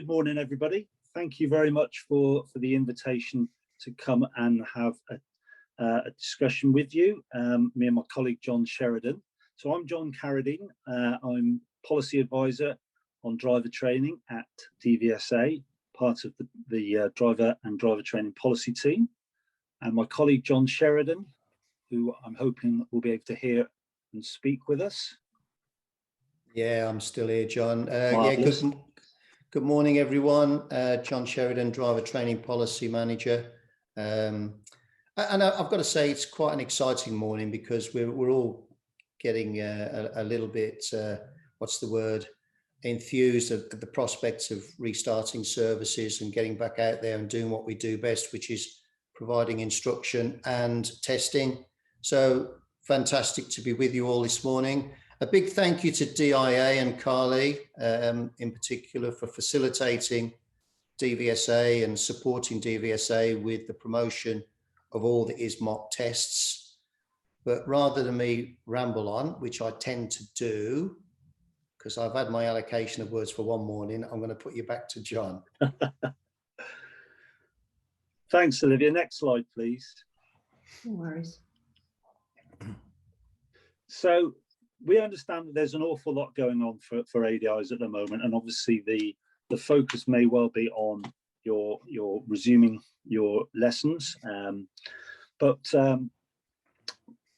good morning, everybody. Thank you very much for the invitation to come and have a discussion with you, me and my colleague John Sheridan. So I'm John Caradine. I'm policy advisor on driver training at DVSA, part of the driver and driver training policy team. And my colleague John Sheridan, who I'm hoping will be able to hear and speak with us. Yeah, I'm still here, John. Good morning, everyone. John Sheridan, Driver Training Policy Manager. And I've got to say, it's quite an exciting morning because we're all getting a little bit, what's the word, enthused at the prospects of restarting services and getting back out there and doing what we do best, which is providing instruction and testing. So fantastic to be with you all this morning. A big thank you to DIA and Carly in particular for facilitating DVSA and supporting DVSA with the promotion of all the ISMOC tests. But rather than me ramble on, which I tend to do, because I've had my allocation of words for one morning, I'm going to put you back to John. Thanks, Olivia. Next slide, please. No worries. So we understand that there's an awful lot going on for ADIs at the moment, and obviously the focus may well be on your resuming your lessons. But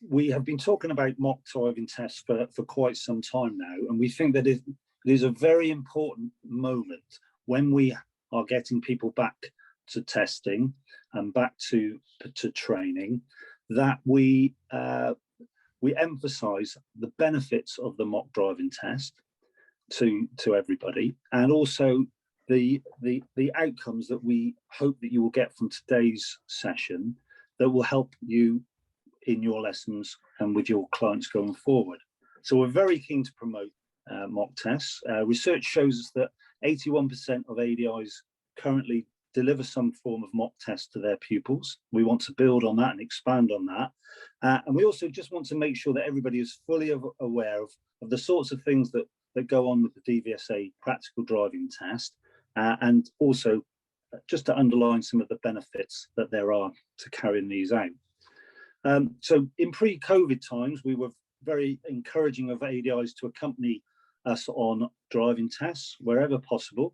we have been talking about mock driving tests for quite some time now, and we think that it is a very important moment when we are getting people back to testing and back to training, that we emphasize the benefits of the mock driving test to everybody, and also the outcomes that we hope that you will get from today's session that will help you in your lessons and with your clients going forward. So we're very keen to promote mock tests. Research shows us that 81% of ADIs currently deliver some form of mock test to their pupils. We want to build on that and expand on that. And we also just want to make sure that everybody is fully aware of the sorts of things that go on with the DVSA practical driving test, and also just to underline some of the benefits that there are to carrying these out. So in pre-COVID times, we were very encouraging of ADIs to accompany us on driving tests wherever possible.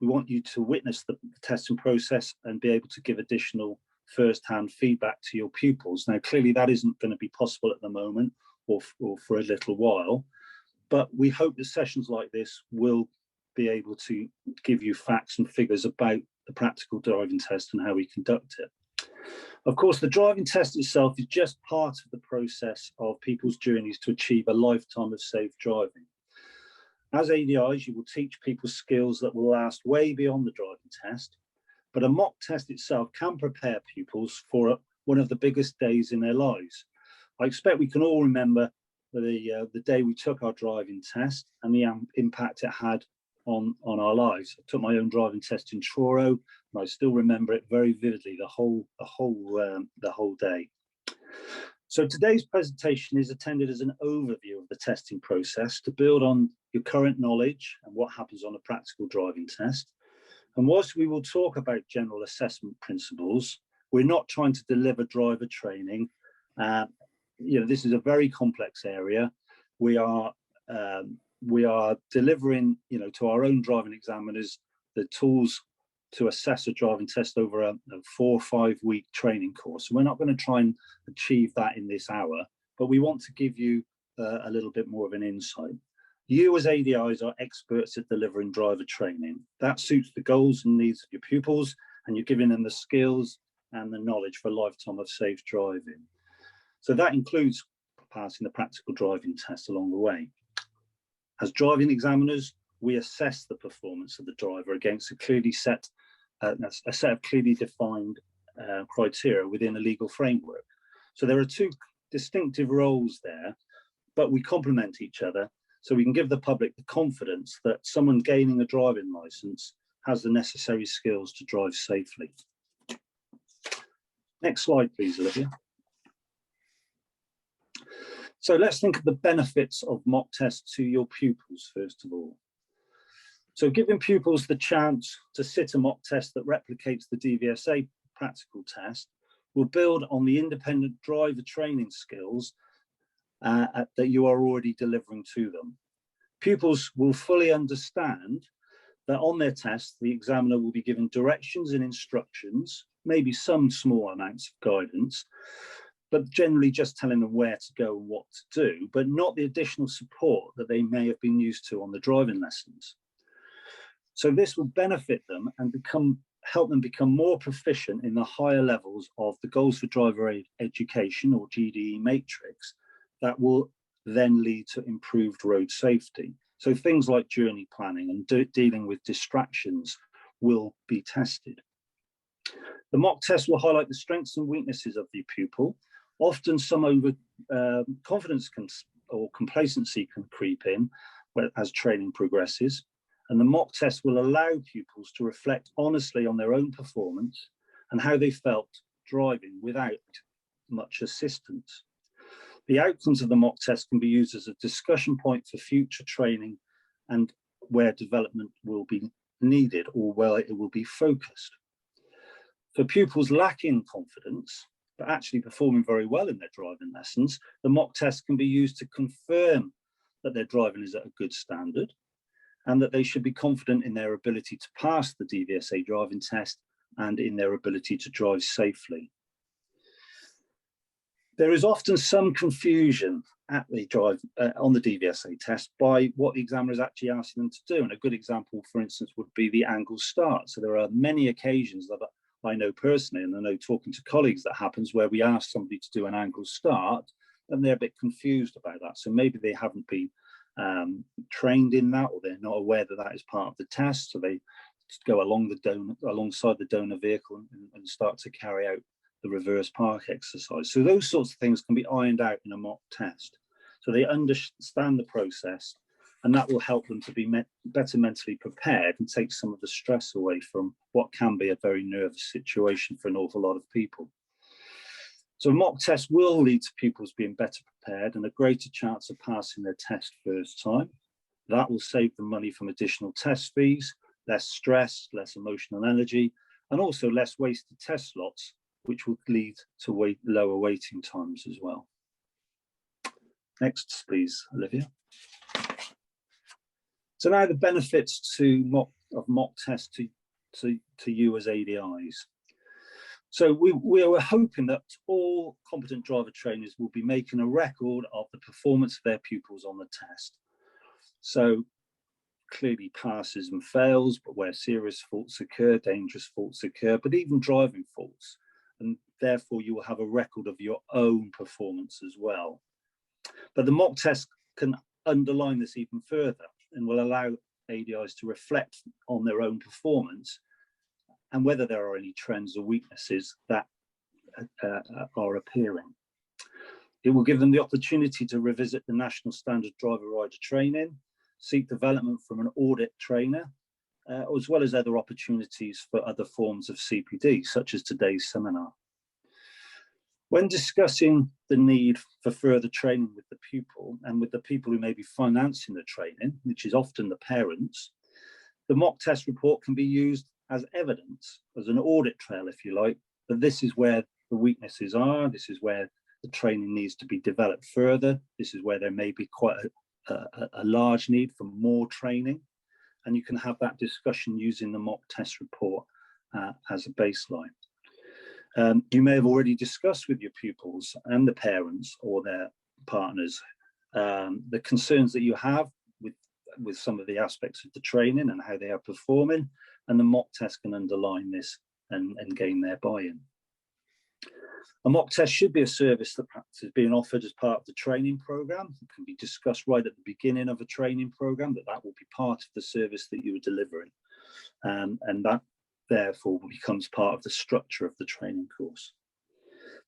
We want you to witness the testing process and be able to give additional first-hand feedback to your pupils. Now, clearly that isn't going to be possible at the moment or for a little while, but we hope that sessions like this will be able to give you facts and figures about the practical driving test and how we conduct it. Of course, the driving test itself is just part of the process of people's journeys to achieve a lifetime of safe driving. As ADIs, you will teach people skills that will last way beyond the driving test, but a mock test itself can prepare pupils for one of the biggest days in their lives. I expect we can all remember the day we took our driving test and the impact it had on our lives. I took my own driving test in Truro, and I still remember it very vividly, the whole day. So today's presentation is intended as an overview of the testing process to build on your current knowledge and what happens on a practical driving test. And whilst we will talk about general assessment principles, we're not trying to deliver driver training. This is a very complex area. We are delivering, to our own driving examiners the tools to assess a driving test over a 4 or 5 week training course. So we're not going to try and achieve that in this hour, but we want to give you a little bit more of an insight. You as ADIs are experts at delivering driver training. That suits the goals and needs of your pupils, and you're giving them the skills and the knowledge for a lifetime of safe driving. So that includes passing the practical driving test along the way. As driving examiners, we assess the performance of the driver against a set of clearly defined criteria within a legal framework. So there are two distinctive roles there, but we complement each other, so we can give the public the confidence that someone gaining a driving licence has the necessary skills to drive safely. Next slide, please, Olivia. So let's think of the benefits of mock tests to your pupils, first of all. So giving pupils the chance to sit a mock test that replicates the DVSA practical test will build on the independent driver training skills that you are already delivering to them. Pupils will fully understand that on their test, the examiner will be given directions and instructions, maybe some small amounts of guidance, but generally just telling them where to go and what to do, but not the additional support that they may have been used to on the driving lessons. So this will benefit them and help them become more proficient in the higher levels of the Goals for Driver Education, or GDE matrix, that will then lead to improved road safety. So things like journey planning and dealing with distractions will be tested. The mock test will highlight the strengths and weaknesses of the pupil. Often some confidence or complacency can creep in as training progresses. And the mock test will allow pupils to reflect honestly on their own performance and how they felt driving without much assistance. The outcomes of the mock test can be used as a discussion point for future training and where development will be needed or where it will be focused. For pupils lacking confidence, but actually performing very well in their driving lessons, the mock test can be used to confirm that their driving is at a good standard and that they should be confident in their ability to pass the DVSA driving test and in their ability to drive safely. There is often some confusion at the on the DVSA test by what the examiner is actually asking them to do. And a good example, for instance, would be the angle start. So there are many occasions that I know personally, and I know talking to colleagues, that happens where we ask somebody to do an angle start and they're a bit confused about that. So maybe they haven't been trained in that, or they're not aware that that is part of the test. So they go alongside the donor vehicle and start to carry out the reverse park exercise. So those sorts of things can be ironed out in a mock test. So they understand the process, and that will help them to be better mentally prepared and take some of the stress away from what can be a very nervous situation for an awful lot of people. So a mock test will lead to pupils being better prepared and a greater chance of passing their test first time. That will save them money from additional test fees, less stress, less emotional energy, and also less wasted test slots, which will lead to lower waiting times as well. Next, please, Olivia. So now the benefits of mock tests to you as ADIs. So we were hoping that all competent driver trainers will be making a record of the performance of their pupils on the test. So clearly passes and fails, but where serious faults occur, dangerous faults occur, but even driving faults. And therefore you will have a record of your own performance as well. But the mock test can underline this even further and will allow ADIs to reflect on their own performance and whether there are any trends or weaknesses that are appearing. It will give them the opportunity to revisit the National Standard Driver Rider Training, seek development from an audit trainer, as well as other opportunities for other forms of CPD, such as today's seminar. When discussing the need for further training with the pupil and with the people who may be financing the training, which is often the parents, the mock test report can be used as evidence, as an audit trail, if you like, that this is where the weaknesses are, this is where the training needs to be developed further, this is where there may be quite a large need for more training, and you can have that discussion using the mock test report as a baseline. You may have already discussed with your pupils and the parents or their partners the concerns that you have with some of the aspects of the training and how they are performing, and the mock test can underline this and gain their buy-in. A mock test should be a service that perhaps is being offered as part of the training program. It can be discussed right at the beginning of a training program, that will be part of the service that you are delivering. And that therefore becomes part of the structure of the training course.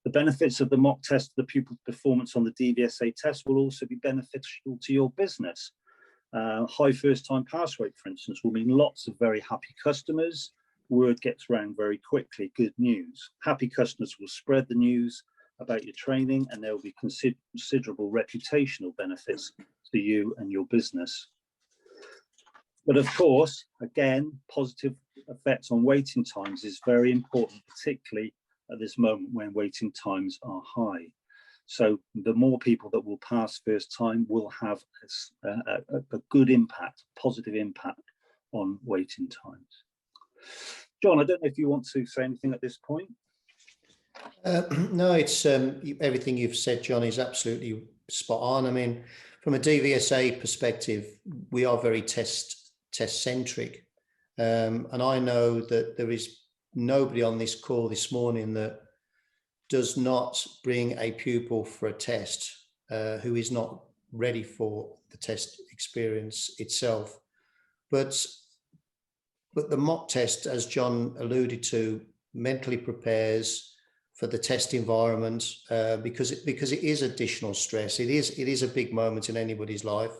The benefits of the mock test, the pupil's performance on the DVSA test will also be beneficial to your business. High first-time pass rate, for instance, will mean lots of very happy customers. Word gets around very quickly, good news. Happy customers will spread the news about your training, and there will be considerable reputational benefits to you and your business. But of course, again, positive effects on waiting times is very important, particularly at this moment when waiting times are high. So the more people that will pass first time will have a good impact, positive impact on waiting times. John, I don't know if you want to say anything at this point. No, it's everything you've said, John, is absolutely spot on. I mean, from a DVSA perspective, we are very test centric, and I know that there is nobody on this call this morning that does not bring a pupil for a test who is not ready for the test experience itself. But the mock test, as John alluded to, mentally prepares for the test environment because it is additional stress. It is a big moment in anybody's life.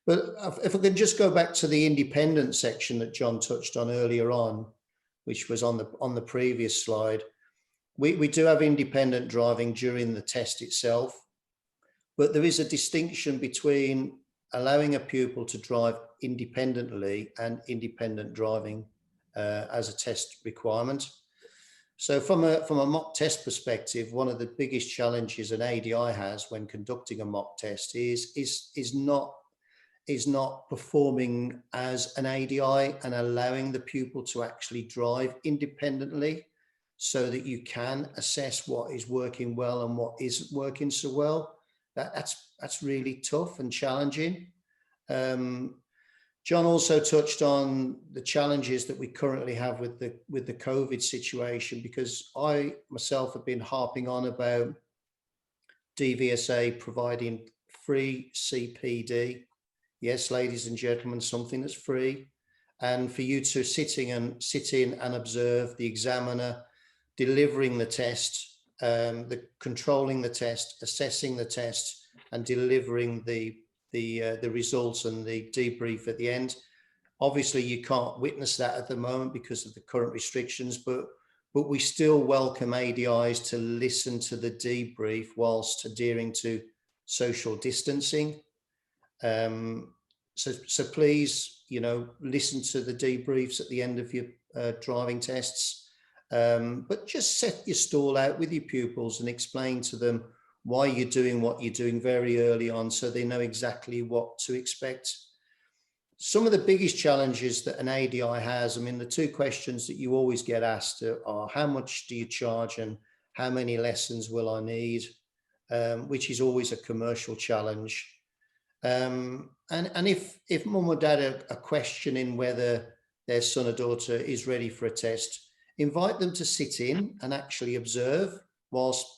But if I could just go back to the independent section that John touched on earlier on, which was on the previous slide, we do have independent driving during the test itself, but there is a distinction between allowing a pupil to drive independently and independent driving as a test requirement. So from a mock test perspective, one of the biggest challenges an ADI has when conducting a mock test is not performing as an ADI and allowing the pupil to actually drive independently so that you can assess what is working well and what isn't working so well. That's really tough and challenging. John also touched on the challenges that we currently have with the COVID situation, because I myself have been harping on about DVSA providing free CPD. Yes, ladies and gentlemen, something that's free, and for you to sit in and observe the examiner delivering the test, controlling the test, assessing the test, and delivering the results and the debrief at the end. Obviously, you can't witness that at the moment because of the current restrictions, but we still welcome ADIs to listen to the debrief whilst adhering to social distancing. So please, listen to the debriefs at the end of your driving tests, but just set your stall out with your pupils and explain to them why you're doing what you're doing very early on, so they know exactly what to expect. Some of the biggest challenges that an ADI has, I mean, the two questions that you always get asked are how much do you charge and how many lessons will I need, which is always a commercial challenge. And if mum or dad are questioning whether their son or daughter is ready for a test, invite them to sit in and actually observe whilst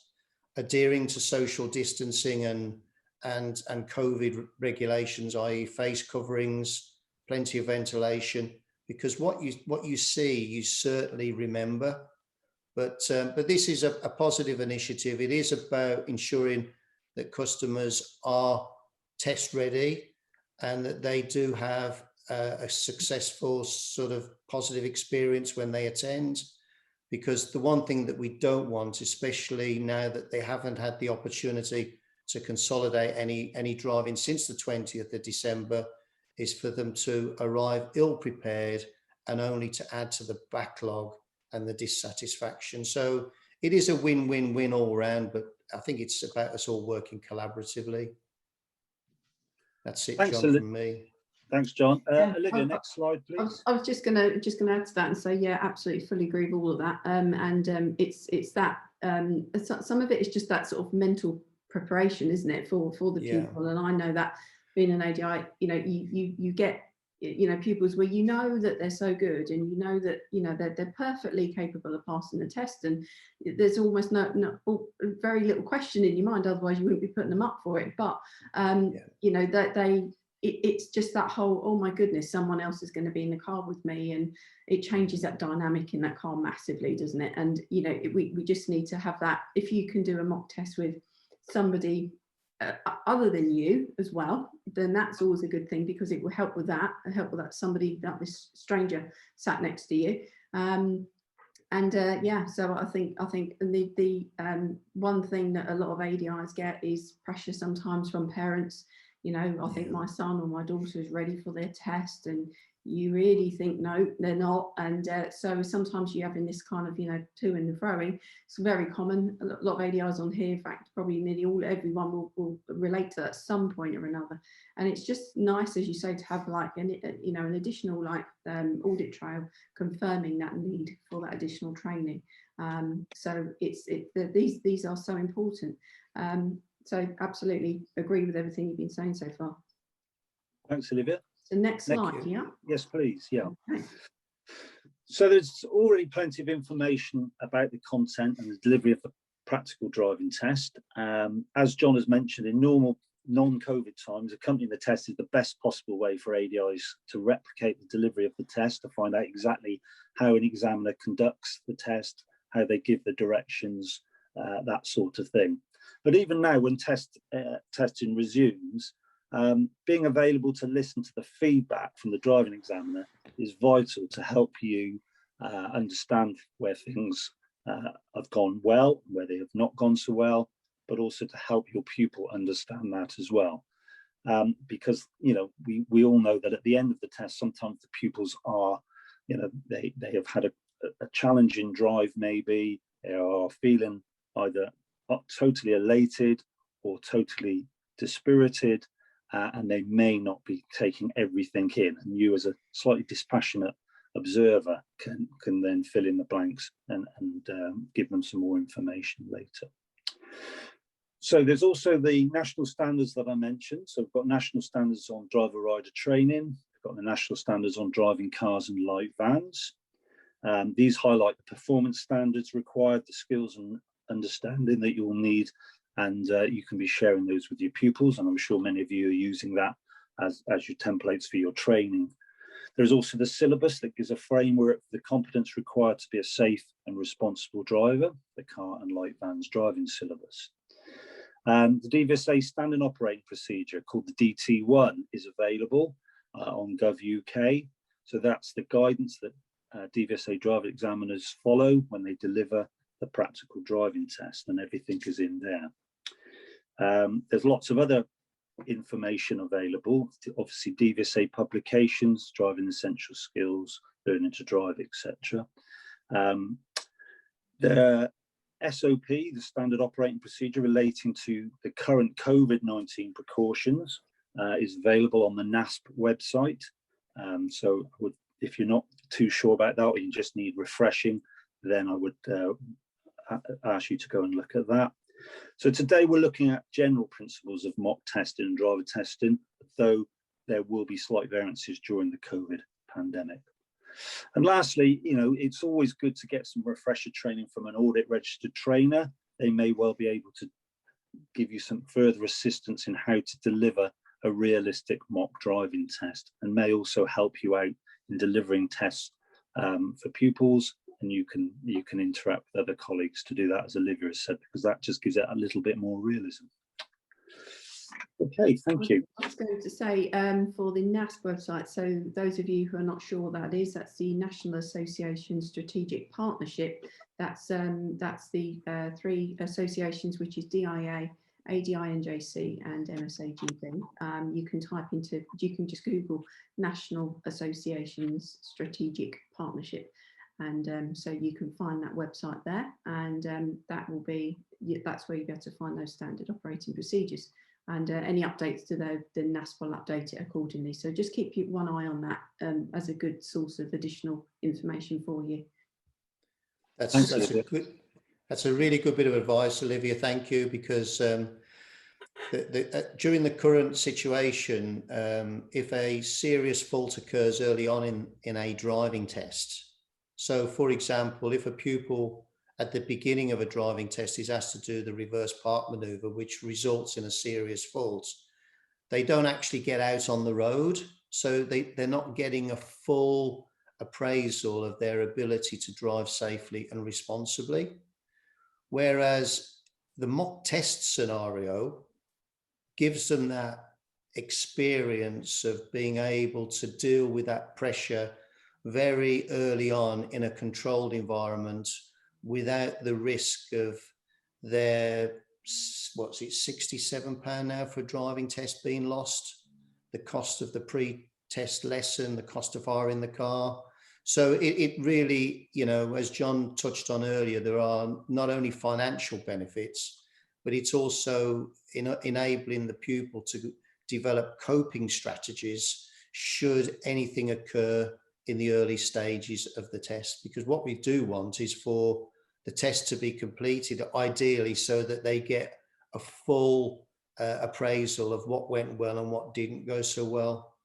adhering to social distancing and COVID regulations, i.e. face coverings, plenty of ventilation, because what you see, you certainly remember. But this is a positive initiative. It is about ensuring that customers are test ready and that they do have a successful sort of positive experience when they attend. Because the one thing that we don't want, especially now that they haven't had the opportunity to consolidate any driving since the 20th of December, is for them to arrive ill prepared and only to add to the backlog and the dissatisfaction. So it is a win-win-win all round, but I think it's about us all working collaboratively. That's it, Thanks, John, from me. Thanks, John. Olivia, next slide, please. I was just gonna add to that and say, yeah, absolutely, fully agree with all of that. It's that some of it is just that sort of mental preparation, isn't it, for the pupil? And I know that being an ADI, you get pupils where that they're so good, and that they're perfectly capable of passing the test, and there's almost no very little question in your mind, otherwise you wouldn't be putting them up for it. But that it's just that whole, oh my goodness, someone else is going to be in the car with me, and it changes that dynamic in that car massively, doesn't it? And we just need to have that. If you can do a mock test with somebody other than you as well, then that's always a good thing, because it will help with that somebody, that this stranger sat next to you. So I think the one thing that a lot of ADIs get is pressure sometimes from parents. I think my son or my daughter is ready for their test, and you really think, no, they're not. And so sometimes you're having this kind of, you know, to and froing. It's very common. A lot of ADIs on here, in fact, probably nearly everyone will relate to that at some point or another. And it's just nice, as you say, to have like an additional like audit trail confirming that need for that additional training. So these are so important. So absolutely agree with everything you've been saying so far. Thanks, Olivia. The next slide, yeah. Yes, please. Yeah. Okay. So there's already plenty of information about the content and the delivery of the practical driving test. As John has mentioned, in normal non-COVID times, accompanying the test is the best possible way for ADIs to replicate the delivery of the test, to find out exactly how an examiner conducts the test, how they give the directions, that sort of thing. But even now, when testing resumes, being available to listen to the feedback from the driving examiner is vital to help you understand where things have gone well, where they have not gone so well, but also to help your pupil understand that as well. Because, you know, we all know that at the end of the test, sometimes the pupils are, you know, they have had a challenging drive, maybe they are feeling either totally elated or totally dispirited, and they may not be taking everything in, and you as a slightly dispassionate observer can then fill in the blanks and give them some more information later. So there's also the national standards that I mentioned. So we've got national standards on driver rider training, we've got the national standards on driving cars and light vans. These highlight the performance standards required, the skills and understanding that you'll need, and you can be sharing those with your pupils, and I'm sure many of you are using that as your templates for your training. There's also the syllabus that gives a framework for the competence required to be a safe and responsible driver, the car and light vans driving syllabus. The DVSA standard operating procedure called the DT1 is available on Gov UK. So that's the guidance that DVSA driver examiners follow when they deliver the practical driving test, and everything is in there. There's lots of other information available, obviously DVSA publications, driving essential skills, learning to drive, etc. The SOP, the standard operating procedure relating to the current COVID-19 precautions, is available on the NASP website. So if you're not too sure about that, or you just need refreshing, then I would ask you to go and look at that. So today we're looking at general principles of mock testing and driver testing, though there will be slight variances during the COVID pandemic. And lastly, you know, it's always good to get some refresher training from an audit registered trainer. They may well be able to give you some further assistance in how to deliver a realistic mock driving test, and may also help you out in delivering tests for pupils. And you can interact with other colleagues to do that, as Olivia has said, because that just gives it a little bit more realism. Okay, thank you. I was going to say for the NASP website, so those of you who are not sure what that is, that's the National Association Strategic Partnership. That's the three associations, which is DIA, ADI-NJC and MSAGB. You can just Google National Associations Strategic Partnership, and so you can find that website there, and that's where you'll be able to find those standard operating procedures, and any updates to the NASP will update it accordingly. So just keep one eye on that as a good source of additional information for you. That's a really good bit of advice, Olivia. Thank you, because during the current situation, if a serious fault occurs early on in a driving test, so for example, if a pupil at the beginning of a driving test is asked to do the reverse park maneuver, which results in a serious fault, they don't actually get out on the road. So they're not getting a full appraisal of their ability to drive safely and responsibly. Whereas the mock test scenario gives them that experience of being able to deal with that pressure very early on in a controlled environment, without the risk of their, what's it, £67 now for a driving test being lost, the cost of the test lesson, the cost of hiring the car. So it really, you know, as John touched on earlier, there are not only financial benefits, but it's also enabling the pupil to develop coping strategies should anything occur in the early stages of the test. Because what we do want is for the test to be completed, ideally, so that they get a full appraisal of what went well and what didn't go so well.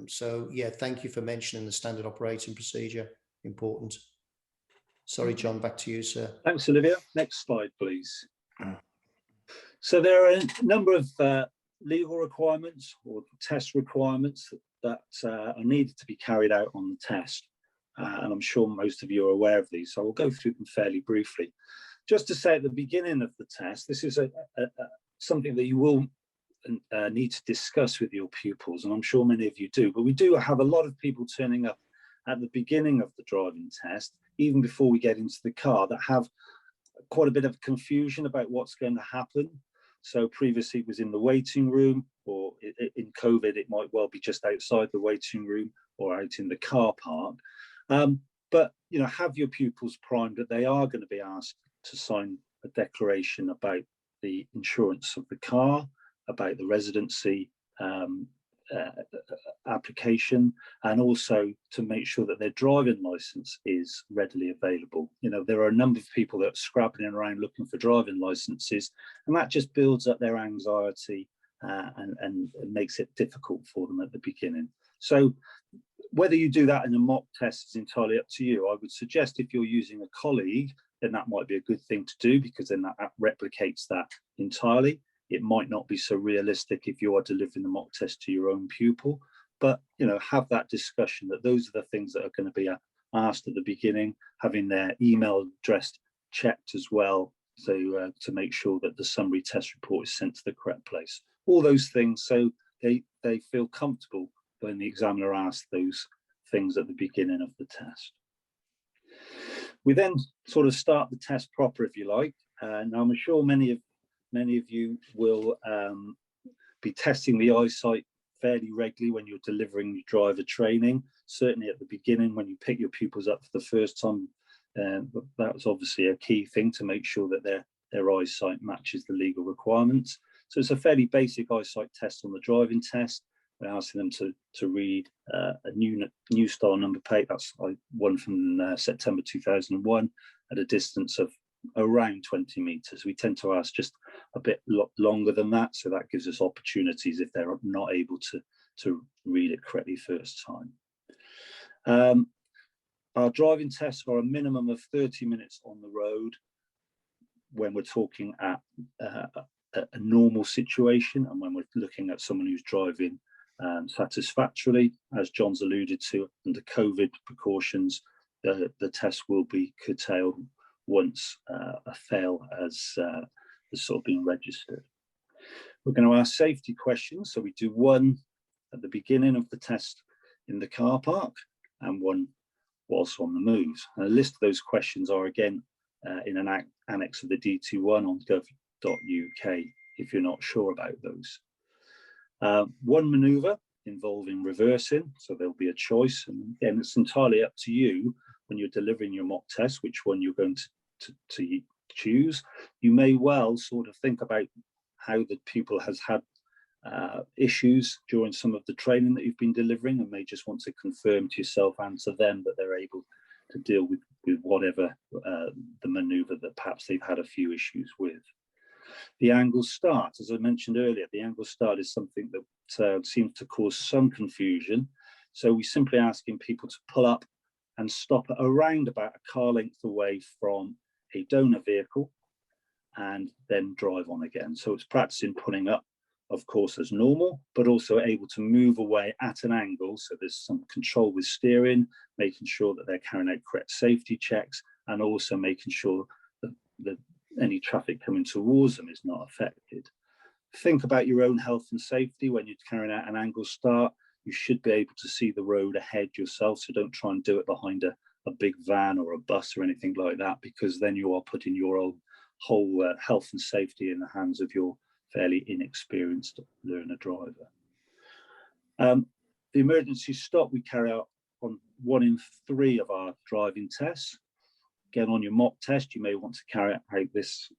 So yeah, thank you for mentioning the standard operating procedure. Important. Sorry, John, back to you, sir. Thanks, Olivia. Next slide, please. So there are a number of legal requirements or test requirements that are needed to be carried out on the test. And I'm sure most of you are aware of these, so we'll go through them fairly briefly. Just to say at the beginning of the test, this is something that you will need to discuss with your pupils, and I'm sure many of you do, but we do have a lot of people turning up at the beginning of the driving test, even before we get into the car, that have quite a bit of confusion about what's going to happen. So previously it was in the waiting room, or in COVID it might well be just outside the waiting room or out in the car park. But you know, have your pupils primed that they are going to be asked to sign a declaration about the insurance of the car, about the residency application, and also to make sure that their driving license is readily available. You know, there are a number of people that are scrabbling around looking for driving licenses, and that just builds up their anxiety and makes it difficult for them at the beginning. So whether you do that in a mock test is entirely up to you. I would suggest if you're using a colleague, then that might be a good thing to do, because then that replicates that entirely. It might not be so realistic if you are delivering the mock test to your own pupil, but you know, have that discussion that those are the things that are going to be asked at the beginning, having their email address checked as well, so to make sure that the summary test report is sent to the correct place. All those things, so they feel comfortable when the examiner asks those things at the beginning of the test. We then sort of start the test proper, if you like. Now I'm sure many of you will be testing the eyesight fairly regularly when you're delivering driver training. Certainly at the beginning, when you pick your pupils up for the first time, that's obviously a key thing to make sure that their eyesight matches the legal requirements. So it's a fairly basic eyesight test on the driving test. We're asking them to read a new style number plate. That's one from September 2001 at a distance of around 20 meters. We tend to ask just a bit longer than that, so that gives us opportunities if they're not able to read it correctly first time. Our driving tests are a minimum of 30 minutes on the road when we're talking at a normal situation, and when we're looking at someone who's driving satisfactorily. As John's alluded to, under COVID precautions, the test will be curtailed once a fail has sort of been registered. We're going to ask safety questions, so we do one at the beginning of the test in the car park and one whilst on the move. And a list of those questions are again in an annex of the D21 on gov.uk if you're not sure about those. One manoeuvre involving reversing, so there'll be a choice, and again it's entirely up to you when you're delivering your mock test which one you're going to choose. You may well sort of think about how the pupil has had issues during some of the training that you've been delivering, and may just want to confirm to yourself and to them that they're able to deal with whatever the manoeuvre that perhaps they've had a few issues with. The angle start, as I mentioned earlier, the angle start is something that seems to cause some confusion. So we're simply asking people to pull up and stop at around about a car length away from a donor vehicle and then drive on again. So it's practicing pulling up, of course, as normal, but also able to move away at an angle. So there's some control with steering, making sure that they're carrying out correct safety checks, and also making sure that any traffic coming towards them is not affected. Think about your own health and safety when you're carrying out an angle start. You should be able to see the road ahead yourself, so don't try and do it behind a big van or a bus or anything like that, because then you are putting your whole health and safety in the hands of your fairly inexperienced learner driver. The emergency stop we carry out on 1 in 3 of our driving tests. Again, on your mock test, you may want to carry out this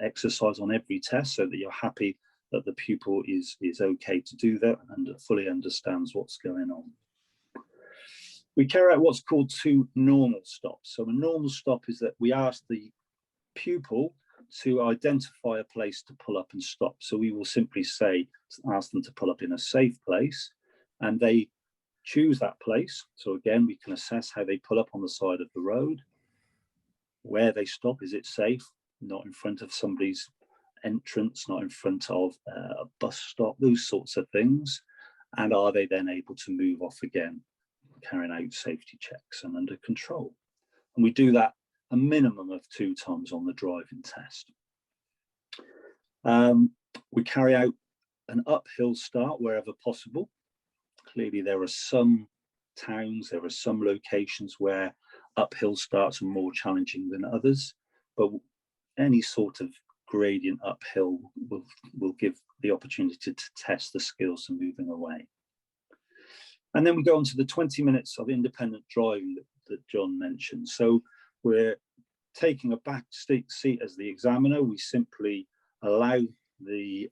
exercise on every test so that you're happy that the pupil is okay to do that and fully understands what's going on. We carry out what's called 2 normal stops. So a normal stop is that we ask the pupil to identify a place to pull up and stop. So we will simply ask them to pull up in a safe place, and they choose that place. So again, we can assess how they pull up on the side of the road, where they stop, is it safe, not in front of somebody's entrance, not in front of a bus stop, those sorts of things. And are they then able to move off again, carrying out safety checks and under control? And we do that a minimum of 2 times on the driving test. We carry out an uphill start wherever possible. Clearly, there are some towns, there are some locations where uphill starts are more challenging than others, but any sort of gradient uphill will give the opportunity to test the skills of moving away. And then we go on to the 20 minutes of independent driving that John mentioned. So we're taking a back seat as the examiner. We simply allow the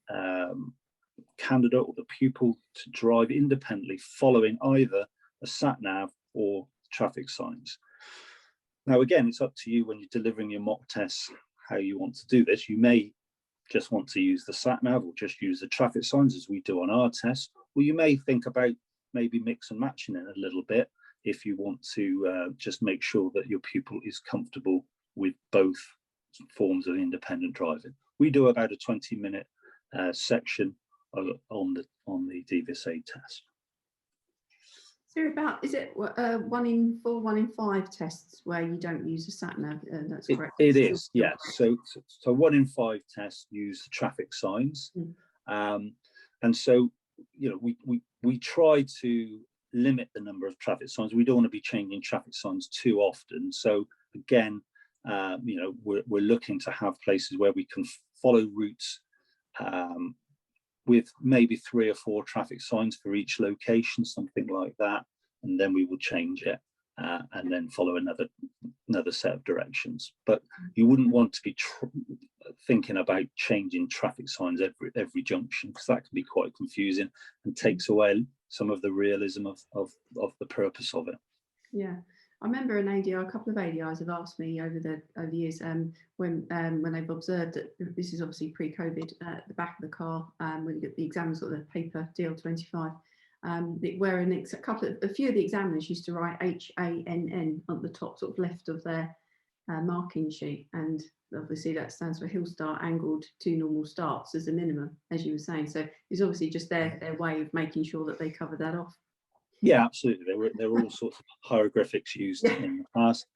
candidate or the pupil to drive independently, following either a sat-nav or traffic signs. Now, again, it's up to you when you're delivering your mock tests how you want to do this. You may just want to use the sat-nav or just use the traffic signs as we do on our test, or you may think about maybe mix and matching it a little bit if you want to just make sure that your pupil is comfortable with both forms of independent driving. We do about a 20-minute section on the DVSA test. So is it 1 in 4, 1 in 5 tests where you don't use a sat nav? That's correct. It is, yes. So 1 in 5 tests use traffic signs, and so we try to limit the number of traffic signs. We don't want to be changing traffic signs too often. So again, we're looking to have places where we can follow routes with maybe 3 or 4 traffic signs for each location, something like that, and then we will change it and then follow another set of directions. But you wouldn't want to be thinking about changing traffic signs every junction, because that can be quite confusing and takes away some of the realism of the purpose of it. Yeah. I remember a couple of ADIs have asked me over the years when they've observed that this is obviously pre-COVID, at the back of the car, when you get the examiners got the paper DL25, where a few of the examiners used to write HANN on the top sort of left of their marking sheet, and obviously that stands for hill start, angled 2 normal starts as a minimum, as you were saying. So it's obviously just their way of making sure that they cover that off. Yeah, absolutely. There were all sorts of hieroglyphics used in the past.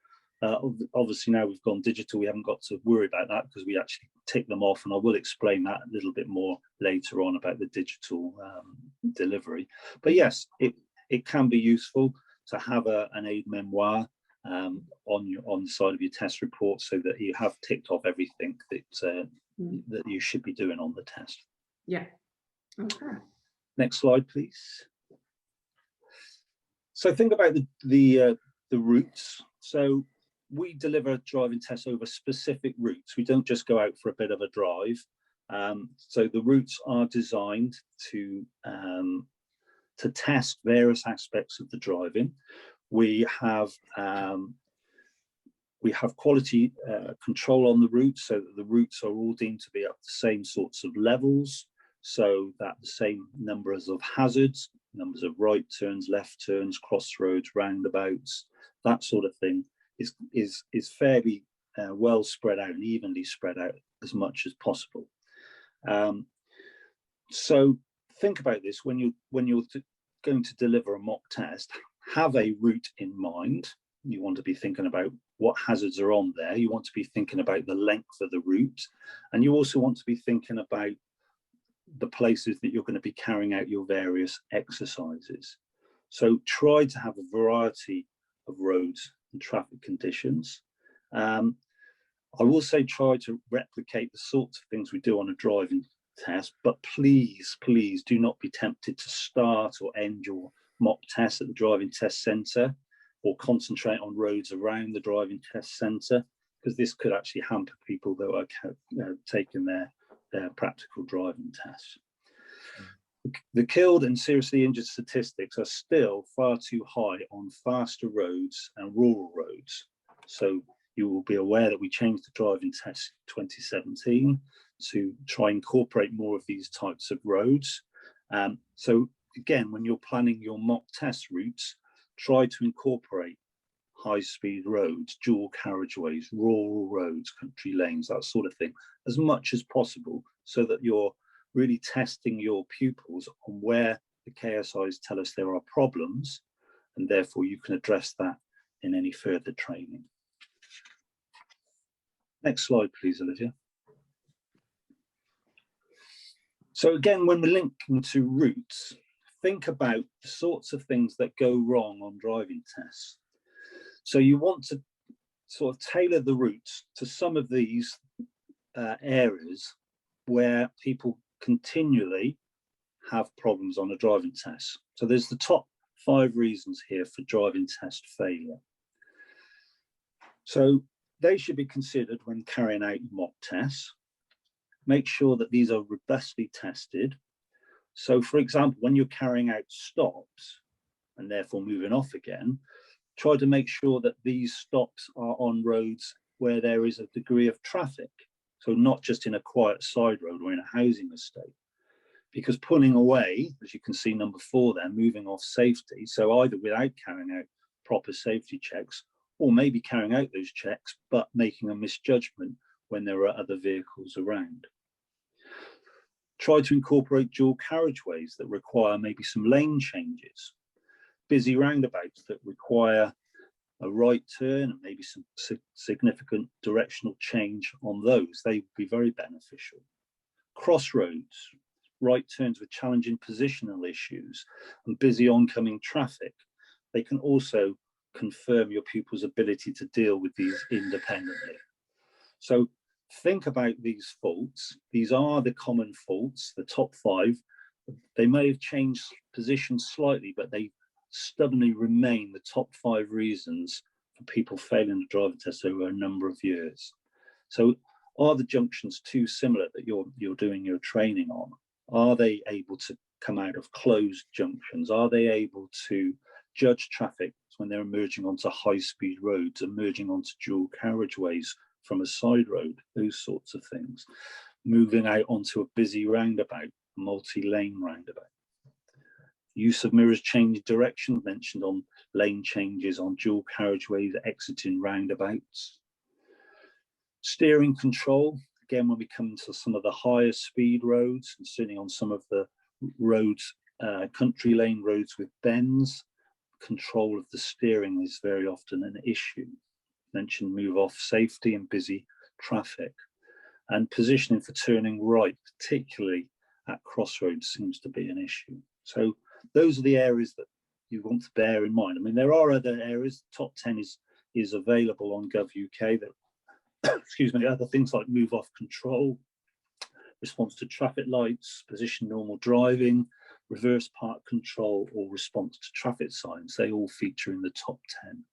Obviously, now we've gone digital, we haven't got to worry about that because we actually tick them off, and I will explain that a little bit more later on about the digital delivery. But yes, it can be useful to have an aide memoir on the side of your test report, so that you have ticked off everything that you should be doing on the test. Yeah. Okay. Next slide, please. So think about the routes. So we deliver driving tests over specific routes. We don't just go out for a bit of a drive. So the routes are designed to test various aspects of the driving. We have quality control on the routes, so that the routes are all deemed to be at the same sorts of levels, so that the same numbers of hazards, numbers of right turns, left turns, crossroads, roundabouts, that sort of thing is fairly well spread out and evenly spread out as much as possible. So think about this when you're going to deliver a mock test. Have a route in mind. You want to be thinking about what hazards are on there. You want to be thinking about the length of the route, and you also want to be thinking about the places that you're going to be carrying out your various exercises. So try to have a variety of roads and traffic conditions. I will say try to replicate the sorts of things we do on a driving test, but please do not be tempted to start or end your mock test at the driving test centre, or concentrate on roads around the driving test centre, because this could actually hamper people that are taking their practical driving tests. The killed and seriously injured statistics are still far too high on faster roads and rural roads. So you will be aware that we changed the driving test in 2017 to try and incorporate more of these types of roads. So again, when you're planning your mock test routes, try to incorporate high-speed roads, dual carriageways, rural roads, country lanes, that sort of thing, as much as possible, so that you're really testing your pupils on where the KSIs tell us there are problems, and therefore you can address that in any further training. Next slide, please, Olivia. So again, when we're linking to routes, think about the sorts of things that go wrong on driving tests. So you want to sort of tailor the routes to some of these areas where people continually have problems on a driving test. So there's the top 5 reasons here for driving test failure. So they should be considered when carrying out mock tests. Make sure that these are robustly tested. So for example, when you're carrying out stops and therefore moving off again, try to make sure that these stops are on roads where there is a degree of traffic. So not just in a quiet side road or in a housing estate, because pulling away, as you can see number 4 there, moving off safety. So either without carrying out proper safety checks, or maybe carrying out those checks, but making a misjudgment when there are other vehicles around. Try to incorporate dual carriageways that require maybe some lane changes, busy roundabouts that require a right turn and maybe some significant directional change on those. They would be very beneficial. Crossroads, right turns with challenging positional issues and busy oncoming traffic. They can also confirm your pupil's ability to deal with these independently. So think about these faults. These are the common faults, the top 5. They may have changed position slightly, but they stubbornly remain the top 5 reasons for people failing the driving test over a number of years. So are the junctions too similar that you're doing your training on? Are they able to come out of closed junctions? Are they able to judge traffic when they're emerging onto high-speed roads, emerging onto dual carriageways from a side road, those sorts of things? Moving out onto a busy roundabout, multi-lane roundabout. Use of mirrors change direction, mentioned on lane changes on dual carriageways, exiting roundabouts. Steering control, again, when we come to some of the higher speed roads, and certainly on some of the roads, country lane roads with bends, control of the steering is very often an issue. Mentioned move off safety and busy traffic. And positioning for turning right, particularly at crossroads, seems to be an issue. So those are the areas that you want to bear in mind. I mean, there are other areas. Top 10 is available on Gov.uk that, excuse me, other things like move off control, response to traffic lights, position normal driving, reverse park control, or response to traffic signs. They all feature in the top 10.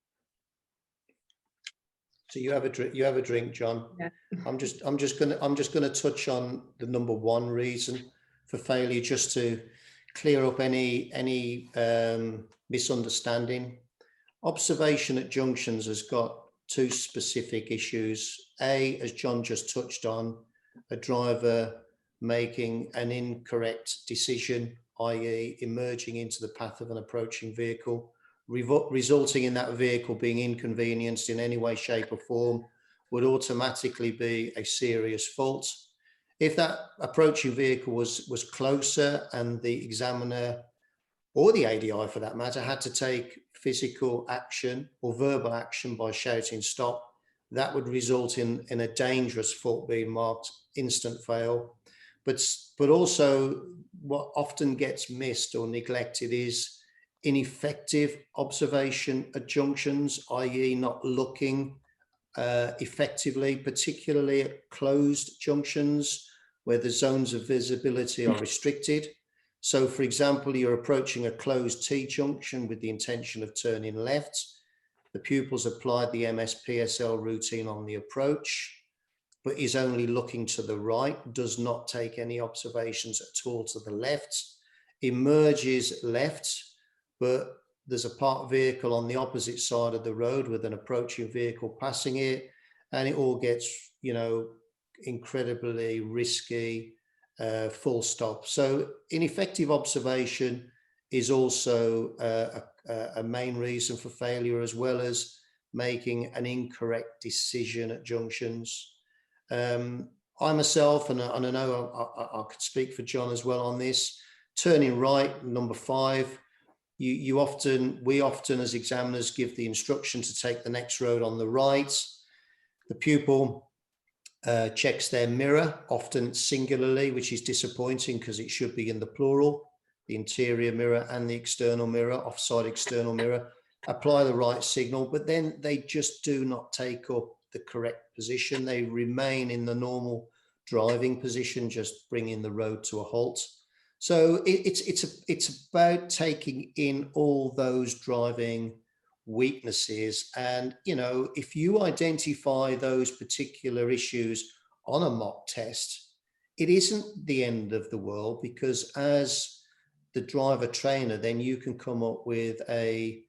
So you have a drink, John. Yeah. I'm just gonna touch on the number 1 reason for failure, just to clear up any misunderstanding. Observation at junctions has got 2 specific issues. A, as John just touched on, a driver making an incorrect decision, i.e. emerging into the path of an approaching vehicle, resulting in that vehicle being inconvenienced in any way, shape or form, would automatically be a serious fault. If that approaching vehicle was closer and the examiner, or the ADI for that matter, had to take physical action or verbal action by shouting stop, that would result in a dangerous fault being marked instant fail. But also what often gets missed or neglected is ineffective observation at junctions, i.e. not looking effectively, particularly at closed junctions where the zones of visibility are restricted. So for example, you're approaching a closed T-junction with the intention of turning left. The pupil's applied the MS-PSL routine on the approach, but is only looking to the right, does not take any observations at all to the left, emerges left, but there's a parked vehicle on the opposite side of the road with an approaching vehicle passing it, and it all gets, you know, incredibly risky, full stop. So ineffective observation is also a main reason for failure, as well as making an incorrect decision at junctions. I myself, and I know I could speak for John as well on this, turning right, number 5, we often as examiners give the instruction to take the next road on the right. The pupil checks their mirror, often singularly, which is disappointing because it should be in the plural, the interior mirror and the external mirror, offside external mirror, apply the right signal, but then they just do not take up the correct position. They remain in the normal driving position, just bringing the road to a halt. So it's about taking in all those driving weaknesses. And, you know, if you identify those particular issues on a mock test, it isn't the end of the world, because as the driver trainer, then you can come up with a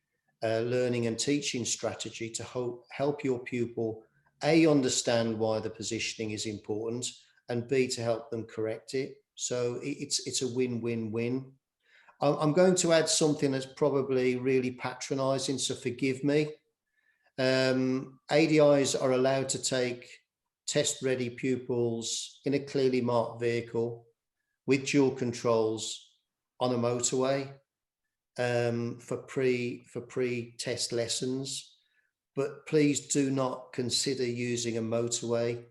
learning and teaching strategy to help your pupil, A, understand why the positioning is important, and B, to help them correct it. So it's a win-win-win. I'm going to add something that's probably really patronizing, so forgive me. ADIs are allowed to take test-ready pupils in a clearly marked vehicle with dual controls on a motorway for pre-test lessons, but please do not consider using a motorway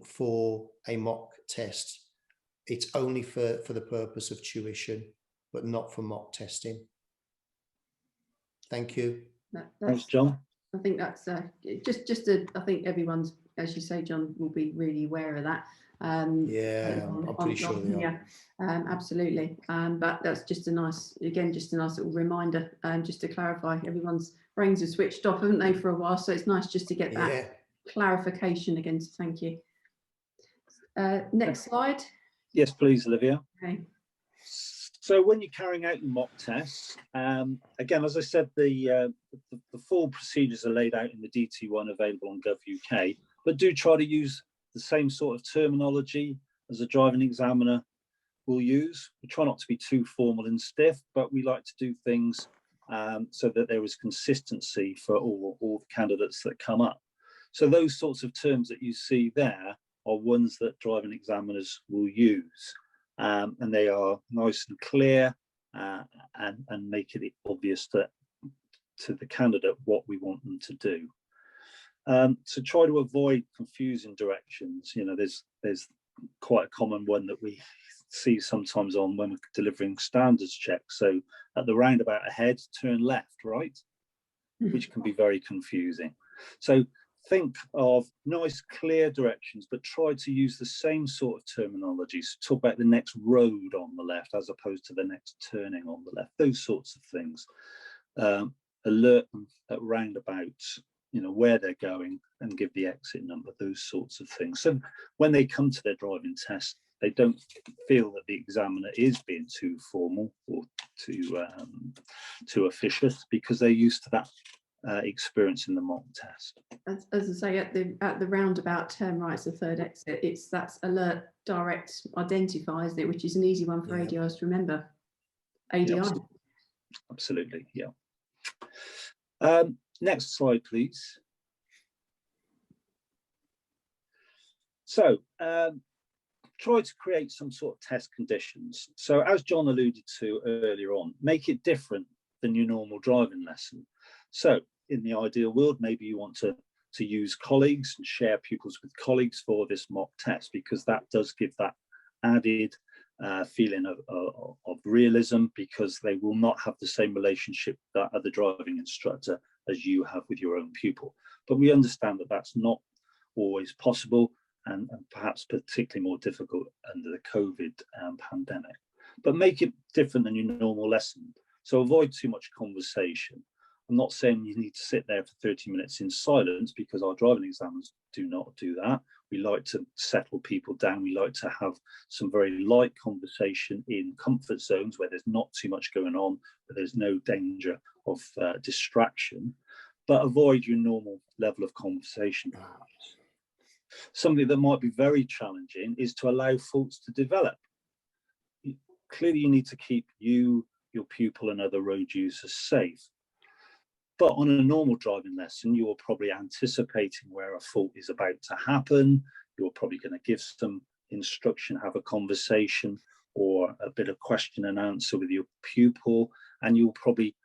for a mock test. It's only for the purpose of tuition, but not for mock testing. Thank you. Thanks, John. I think that's I think everyone's, as you say, John, will be really aware of that. Yeah, I'm pretty sure they are. Yeah, absolutely. But that's just a nice little reminder, just to clarify. Everyone's brains have switched off, haven't they, for a while? So it's nice just to get that clarification again. So thank you. Next slide. Yes, please, Olivia. Okay. So when you're carrying out your mock tests, again, as I said, the full procedures are laid out in the DT1 available on Gov UK, but do try to use the same sort of terminology as a driving examiner will use. We try not to be too formal and stiff, but we like to do things so that there is consistency for all the candidates that come up. So those sorts of terms that you see there are ones that driving examiners will use. And they are nice and clear and make it obvious to the candidate what we want them to do. So try to avoid confusing directions. You know, there's quite a common one that we see sometimes on when we're delivering standards checks. So at the roundabout ahead, turn left, right, which can be very confusing. So think of nice, clear directions, but try to use the same sort of terminology. So talk about the next road on the left as opposed to the next turning on the left, those sorts of things. Alert them at roundabouts, you know, where they're going, and give the exit number, those sorts of things. So when they come to their driving test, they don't feel that the examiner is being too formal or too officious, because they're used to that experience in the mock test. As I say, at the roundabout, turn right's the third exit. That's alert, direct, identify, isn't it? Which is an easy one for ADIs to remember. ADI. Yeah, absolutely, yeah. Next slide, please. So try to create some sort of test conditions. So as John alluded to earlier on, make it different than your normal driving lesson. So in the ideal world, maybe you want to use colleagues and share pupils with colleagues for this mock test, because that does give that added feeling of realism, because they will not have the same relationship that other driving instructor as you have with your own pupil. But we understand that that's not always possible, and perhaps particularly more difficult under the COVID pandemic. but make it different than your normal lesson. So avoid too much conversation. I'm not saying you need to sit there for 30 minutes in silence, because our driving examiners do not do that. We like to settle people down. We like to have some very light conversation in comfort zones where there's not too much going on, where there's no danger of distraction, but avoid your normal level of conversation. Something that might be very challenging is to allow faults to develop. Clearly, you need to keep you, your pupil, and other road users safe. But on a normal driving lesson, you're probably anticipating where a fault is about to happen. You're probably going to give some instruction, have a conversation, or a bit of question and answer with your pupil, and you'll probably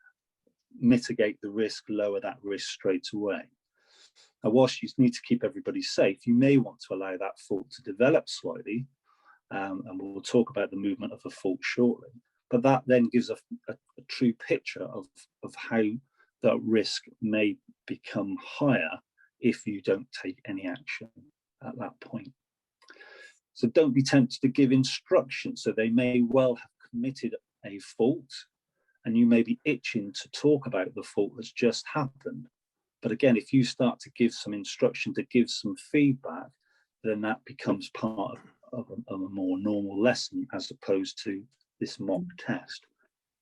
mitigate the risk, lower that risk straight away. Now, whilst you need to keep everybody safe, you may want to allow that fault to develop slightly, and we'll talk about the movement of a fault shortly. But that then gives a true picture of how that risk may become higher if you don't take any action at that point. So don't be tempted to give instructions. So they may well have committed a fault, and you may be itching to talk about the fault that's just happened. But again, if you start to give some instruction, to give some feedback, then that becomes part of a more normal lesson, as opposed to this mock test.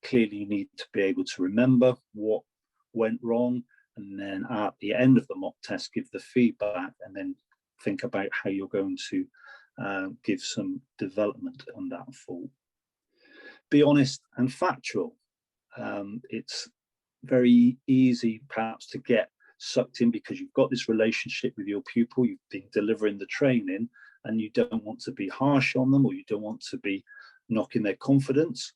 Clearly, you need to be able to remember what went wrong, and then at the end of the mock test, give the feedback, and then think about how you're going to give some development on that fault. Be honest and factual. It's very easy perhaps to get sucked in because you've got this relationship with your pupil, you've been delivering the training, and you don't want to be harsh on them, or you don't want to be knocking their confidence.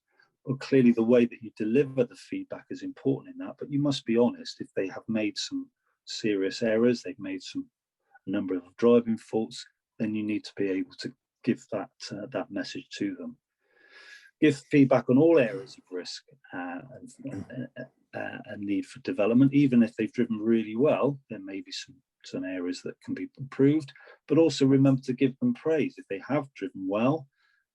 Well, clearly the way that you deliver the feedback is important in that, but you must be honest. If they have made some serious errors, they've made a number of driving faults, then you need to be able to give that message to them. Give feedback on all areas of risk and need for development. Even if they've driven really well, there may be some areas that can be improved, but also remember to give them praise. If they have driven well,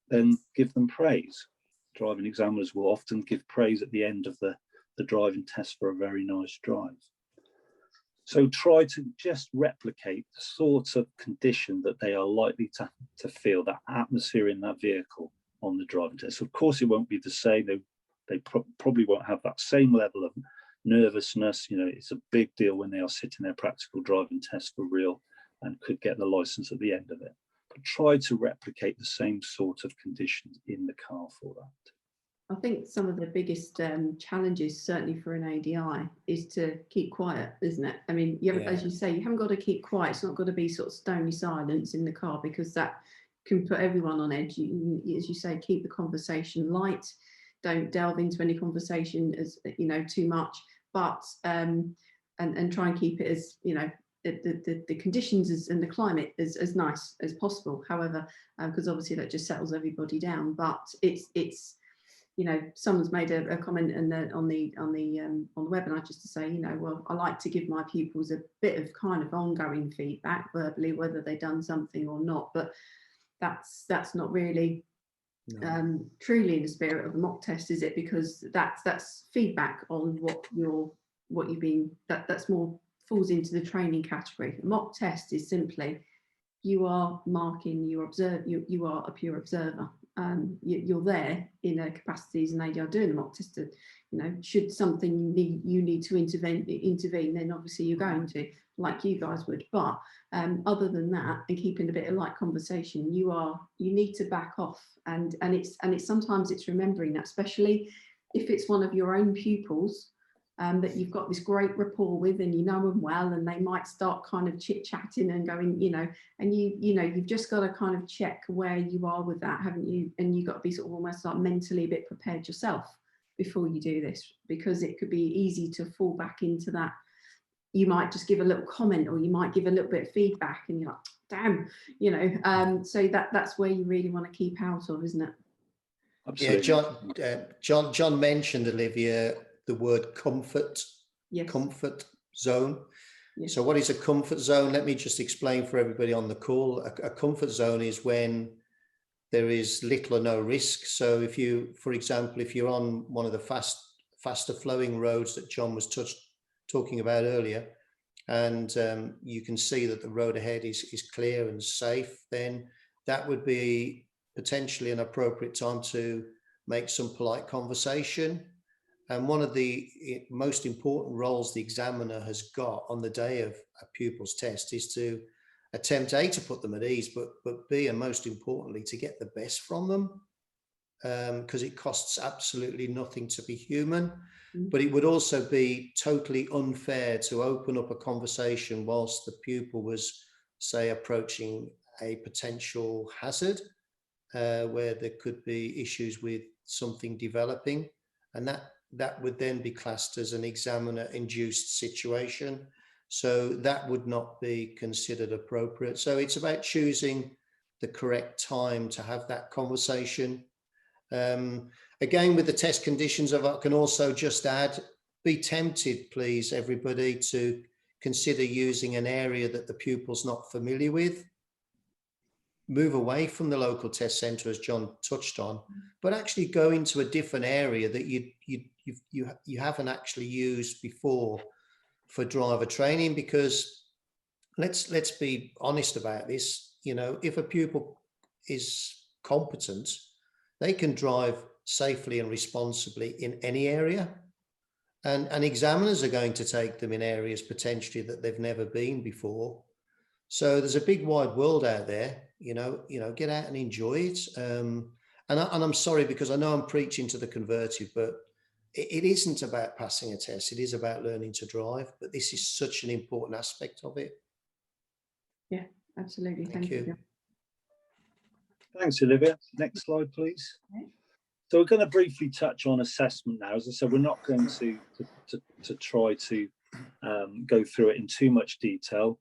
then give them praise. Driving examiners will often give praise at the end of the driving test for a very nice drive. So try to just replicate the sort of condition that they are likely to feel, that atmosphere in that vehicle on the driving test. Of course, it won't be the same. They probably won't have that same level of nervousness. You know, it's a big deal when they are sitting their practical driving test for real and could get the license at the end of it. But try to replicate the same sort of conditions in the car for that. I think some of the biggest challenges, certainly for an ADI, is to keep quiet, isn't it? I mean, as you say, you haven't got to keep quiet. It's not got to be sort of stony silence in the car, because that can put everyone on edge. As you say, keep the conversation light. Don't delve into any conversation as too much, but and try and keep it as the conditions and the climate as nice as possible. However, because obviously that just settles everybody down. But it's someone's made a comment on the webinar just to say, well, I like to give my pupils a bit of kind of ongoing feedback verbally, whether they've done something or not. But that's not really truly in the spirit of the mock test, is it? Because that's feedback on what you've been. That's more falls into the training category. A mock test is simply you are marking, you observe, you are a pure observer. You're there in a capacity as an ADI doing the mock test. Should something you need to intervene, then obviously you're going to, like you guys would. But other than that, and keeping a bit of light conversation, you need to back off, and it's sometimes it's remembering that, especially if it's one of your own pupils that you've got this great rapport with, and you know them well, and they might start kind of chit-chatting and going, and you've just got to kind of check where you are with that, haven't you? And you've got to be sort of almost like mentally a bit prepared yourself before you do this, because it could be easy to fall back into that. You might just give a little comment, or you might give a little bit of feedback, and you're like, damn, so that's where you really want to keep out of, isn't it? Absolutely. Yeah, John mentioned, Olivia, the word comfort. Yes. Comfort zone. Yes. So what is a comfort zone? Let me just explain for everybody on the call. A comfort zone is when there is little or no risk. So if you, for example, if you're on one of the faster flowing roads that John was talking about earlier, and you can see that the road ahead is clear and safe, then that would be potentially an appropriate time to make some polite conversation. And one of the most important roles the examiner has got on the day of a pupil's test is to attempt A, to put them at ease, but B, and most importantly, to get the best from them, because it costs absolutely nothing to be human. But it would also be totally unfair to open up a conversation whilst the pupil was, say, approaching a potential hazard, where there could be issues with something developing, and that would then be classed as an examiner-induced situation. So that would not be considered appropriate. So it's about choosing the correct time to have that conversation. Again, with the test conditions, I can also just add, be tempted, please, everybody, to consider using an area that the pupil's not familiar with. Move away from the local test centre, as John touched on, but actually go into a different area that you haven't actually used before for driver training. Because let's be honest about this. You know, if a pupil is competent, they can drive safely and responsibly in any area, and examiners are going to take them in areas potentially that they've never been before. So there's a big wide world out there. You know, get out and enjoy it. And I'm sorry, because I know I'm preaching to the converted, but it isn't about passing a test. It is about learning to drive. But this is such an important aspect of it. Yeah, absolutely. Thank you. Thanks, Olivia. Next slide, please. Okay. So we're going to briefly touch on assessment now. As I said, we're not going to try to go through it in too much detail.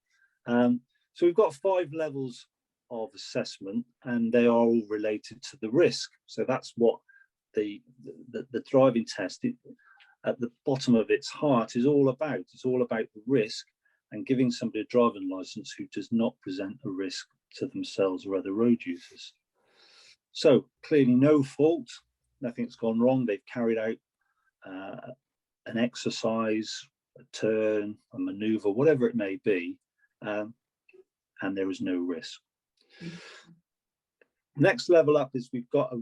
So we've got 5 levels of assessment, and they are all related to the risk. So that's what the driving test at the bottom of its heart is all about. It's all about the risk and giving somebody a driving license who does not present a risk to themselves or other road users. So clearly no fault, nothing's gone wrong. They've carried out an exercise, a turn, a maneuver, whatever it may be, and there is no risk. Next level up is we've got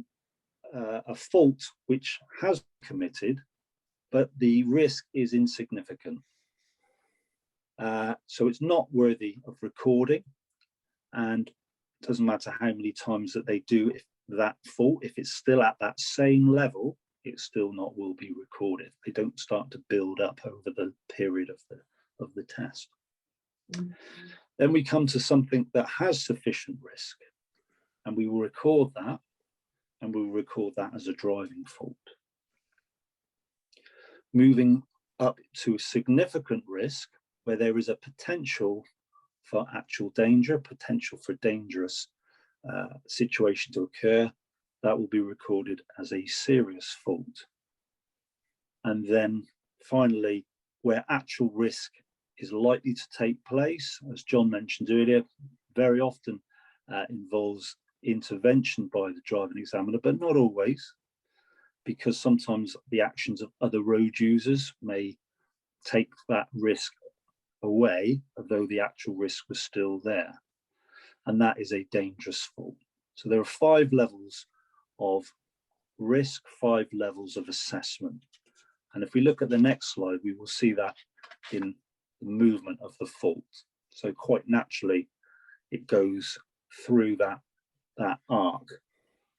a fault which has committed, but the risk is insignificant. So it's not worthy of recording, and it doesn't matter how many times that they do that fault, if it's still at that same level, it still not will be recorded. They don't start to build up over the period of the test. Then we come to something that has sufficient risk, and we will record that, and we will record that as a driving fault. Moving up to significant risk, where there is a potential for actual danger, potential for dangerous situation to occur, that will be recorded as a serious fault. And then finally, where actual risk is likely to take place, as John mentioned earlier, very often involves intervention by the driving examiner, but not always, because sometimes the actions of other road users may take that risk away, although the actual risk was still there. And that is a dangerous fault. So there are 5 levels of risk, 5 levels of assessment. And if we look at the next slide, we will see that in the movement of the fault. So quite naturally, it goes through that arc,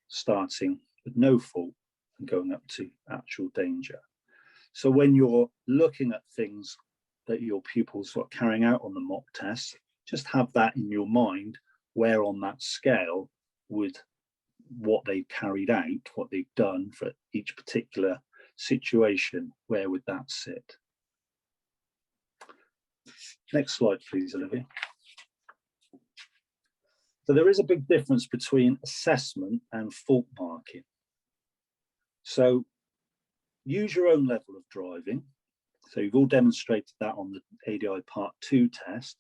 starting with no fault and going up to actual danger. So when you're looking at things that your pupils are carrying out on the mock test, just have that in your mind, where on that scale would what they've carried out, what they've done for each particular situation, where would that sit? Next slide, please, Olivia. So there is a big difference between assessment and fault marking. So use your own level of driving. So you've all demonstrated that on the ADI Part 2 test.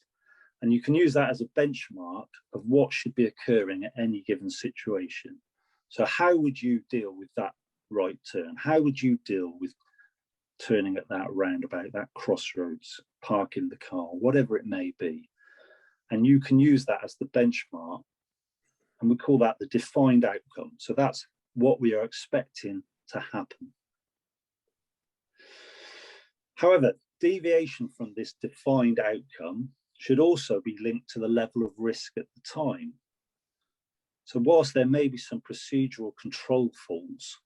And you can use that as a benchmark of what should be occurring at any given situation. So how would you deal with that right turn? How would you deal with turning at that roundabout, that crossroads, parking the car, whatever it may be? And you can use that as the benchmark, and we call that the defined outcome. So that's what we are expecting to happen. However, deviation from this defined outcome should also be linked to the level of risk at the time. So whilst there may be some procedural control faults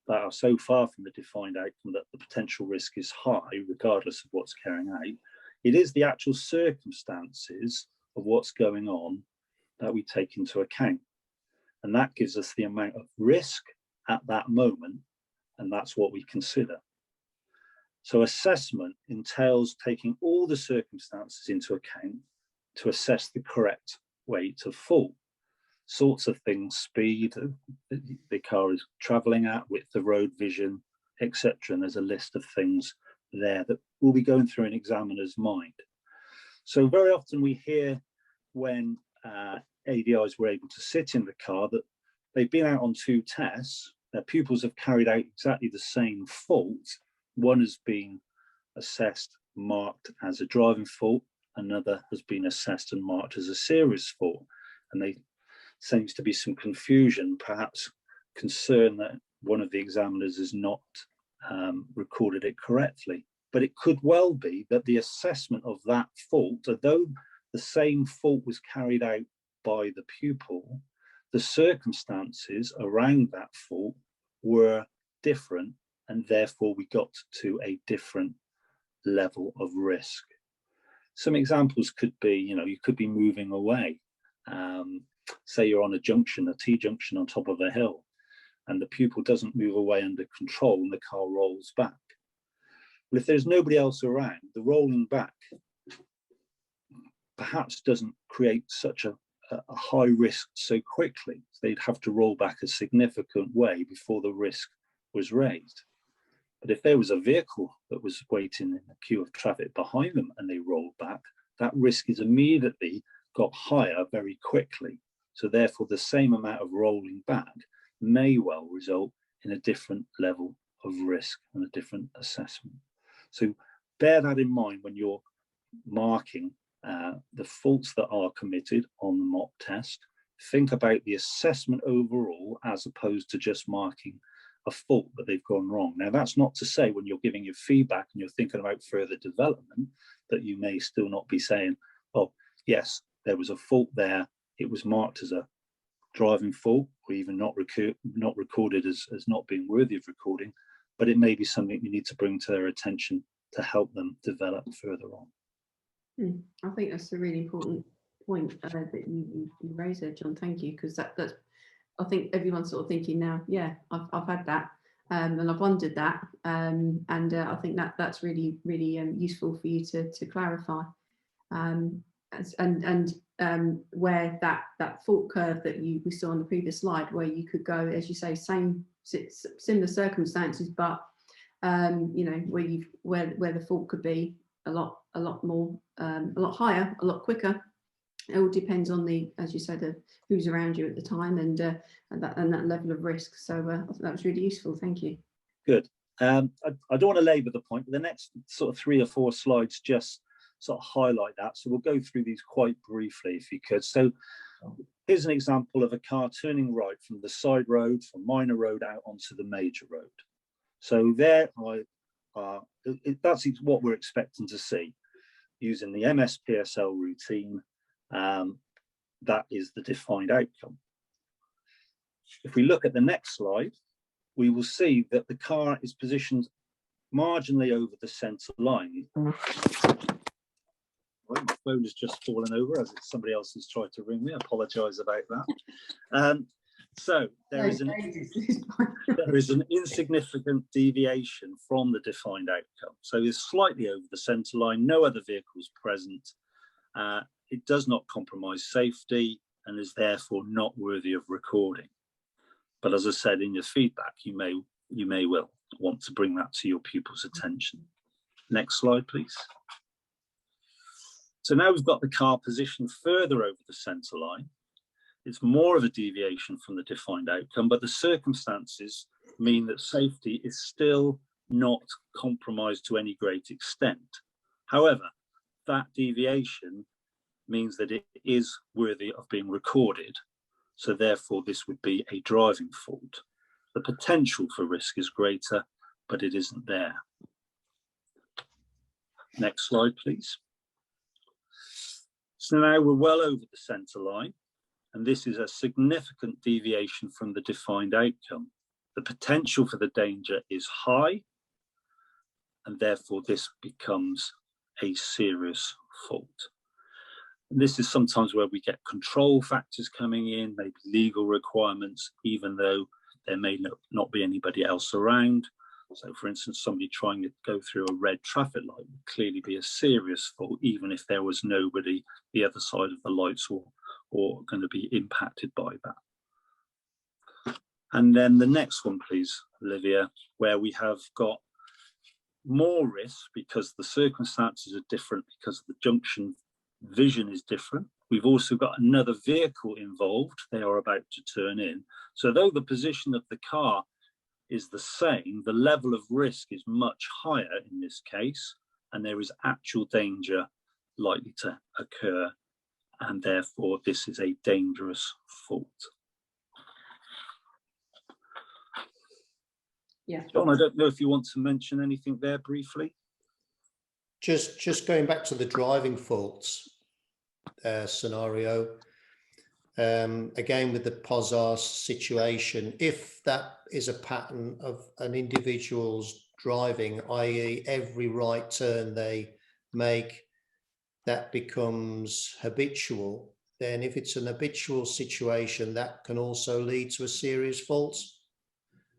that are so far from the defined outcome that the potential risk is high, regardless of what's carrying out, it is the actual circumstances of what's going on that we take into account. And that gives us the amount of risk at that moment, and that's what we consider. So assessment entails taking all the circumstances into account to assess the correct rate of fault. Sorts of things, speed the car is traveling at, width of road, vision, etc. And there's a list of things there that will be going through an examiner's mind. So very often we hear when ADIs were able to sit in the car that they've been out on 2 tests, their pupils have carried out exactly the same fault. One has been assessed, marked as a driving fault, another has been assessed and marked as a serious fault. And there seems to be some confusion, perhaps concern that one of the examiners has not recorded it correctly. But it could well be that the assessment of that fault, although the same fault was carried out by the pupil, the circumstances around that fault were different, and therefore we got to a different level of risk. Some examples could be, you could be moving away. Say you're on a junction, a T-junction on top of a hill, and the pupil doesn't move away under control and the car rolls back. Well, if there's nobody else around, the rolling back perhaps doesn't create such a high risk so quickly. They'd have to roll back a significant way before the risk was raised. But if there was a vehicle that was waiting in a queue of traffic behind them and they rolled back, that risk is immediately got higher very quickly. So therefore the same amount of rolling back may well result in a different level of risk and a different assessment. So bear that in mind when you're marking the faults that are committed on the mock test. Think about the assessment overall as opposed to just marking a fault that they've gone wrong. Now, that's not to say when you're giving your feedback and you're thinking about further development that you may still not be saying, oh, yes, there was a fault there. It was marked as a driving fault or even not recorded as not being worthy of recording, but it may be something you need to bring to their attention to help them develop further on. I think that's a really important point that you raised there, John. Thank you, because that's I think everyone's sort of thinking now, yeah, I've had that and I've wondered that, and I think that's really useful for you to clarify, and where that fault curve that we saw on the previous slide, where you could go, as you say, similar circumstances, but where the fault could be a lot more, a lot higher, a lot quicker. It all depends on as you said, who's around you at the time and that level of risk. So I think that was really useful. Thank you. Good. I don't want to labour the point, but the next sort of 3 or 4 slides just sort of highlight that. So we'll go through these quite briefly, if you could. So here's an example of a car turning right from the side road, from minor road out onto the major road. So there, that's what we're expecting to see using the MSPSL routine. That is the defined outcome. If we look at the next slide, we will see that the car is positioned marginally over the centre line. Well, my phone has just fallen over as somebody else has tried to ring me. I apologise about that. So there is an insignificant deviation from the defined outcome. So it's slightly over the centre line, no other vehicles present. It does not compromise safety and is therefore not worthy of recording. But as I said in your feedback, you may well want to bring that to your pupils' attention. Next slide, please. So now we've got the car positioned further over the centre line. It's more of a deviation from the defined outcome, but the circumstances mean that safety is still not compromised to any great extent. However, that deviation means that it is worthy of being recorded. So therefore, this would be a driving fault. The potential for risk is greater, but it isn't there. Next slide, please. So now we're well over the centre line, and this is a significant deviation from the defined outcome. The potential for the danger is high, and therefore this becomes a serious fault. And this is sometimes where we get control factors coming in, maybe legal requirements, even though there may not be anybody else around. So for instance, somebody trying to go through a red traffic light would clearly be a serious fault, even if there was nobody the other side of the lights or going to be impacted by that. And then the next one, please, Olivia, where we have got more risk because the circumstances are different, because the junction vision is different. We've also got another vehicle involved. They are about to turn in. So though the position of the car is the same, the level of risk is much higher in this case, and there is actual danger likely to occur, and therefore this is a dangerous fault. Yeah. John, I don't know if you want to mention anything there briefly. Just going back to the driving faults scenario, again with the Pozar situation, if that is a pattern of an individual's driving, i.e. every right turn they make, that becomes habitual, then if it's an habitual situation, that can also lead to a serious fault.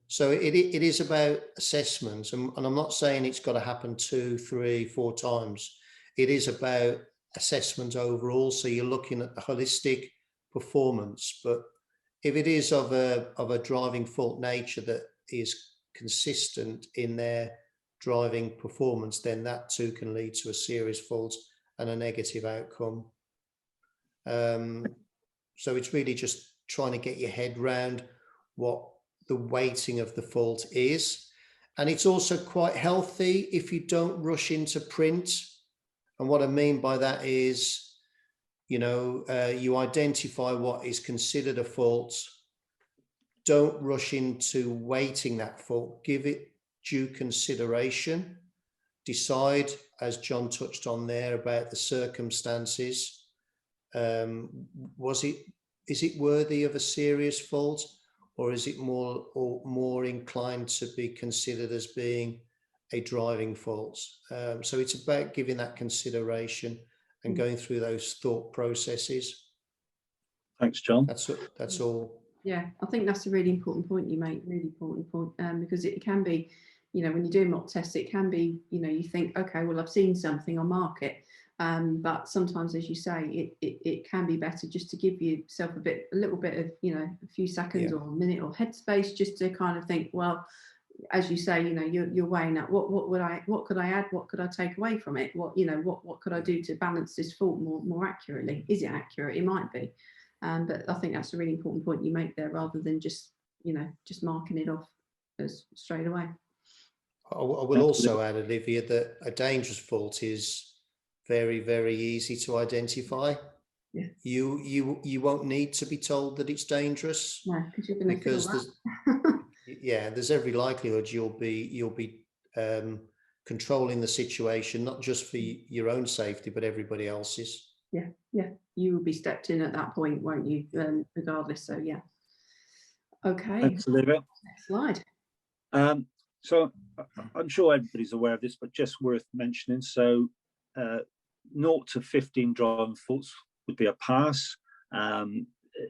So it is about assessments, and I'm not saying it's got to happen 2, 3, 4 times. It is about assessment overall. So you're looking at the holistic performance. But if it is of a driving fault nature that is consistent in their driving performance, then that too can lead to a serious fault and a negative outcome. So it's really just trying to get your head round what the weighting of the fault is. And it's also quite healthy if you don't rush into print. And what I mean by that is, you know, you identify what is considered a fault. Don't rush into weighting that fault. Give it due consideration. Decide, as John touched on there, about the circumstances. Is it worthy of a serious fault, or is it more inclined to be considered as being a driving fault? So it's about giving that consideration and going through those thought processes. Thanks, John. That's all. Yeah, I think that's a really important point you make, really important point, because it can be, you know, when you do mock tests, it can be, you know, you think, okay, well, I've seen something, I'll mark it. But sometimes, as you say, it can be better just to give yourself a little bit of, you know, a few seconds or a minute or headspace, just to kind of think, well, as you say, you know, you're weighing up what could I add, what could I take away from it, what could I do to balance this fault more accurately? Is it accurate? It might be, but I think that's a really important point you make there, rather than just, you know, just marking it off as straight away. I will also add, Olivia, that a dangerous fault is very, very easy to identify. Yeah. You won't need to be told that it's dangerous. No, because you're going to feel that. Yeah, there's every likelihood you'll be controlling the situation, not just for your own safety, but everybody else's. Yeah, you will be stepped in at that point, won't you? Regardless. So yeah. Okay. Thanks, Olivia. Next slide. So I'm sure everybody's aware of this, but just worth mentioning. So 0 to 15 driving faults would be a pass.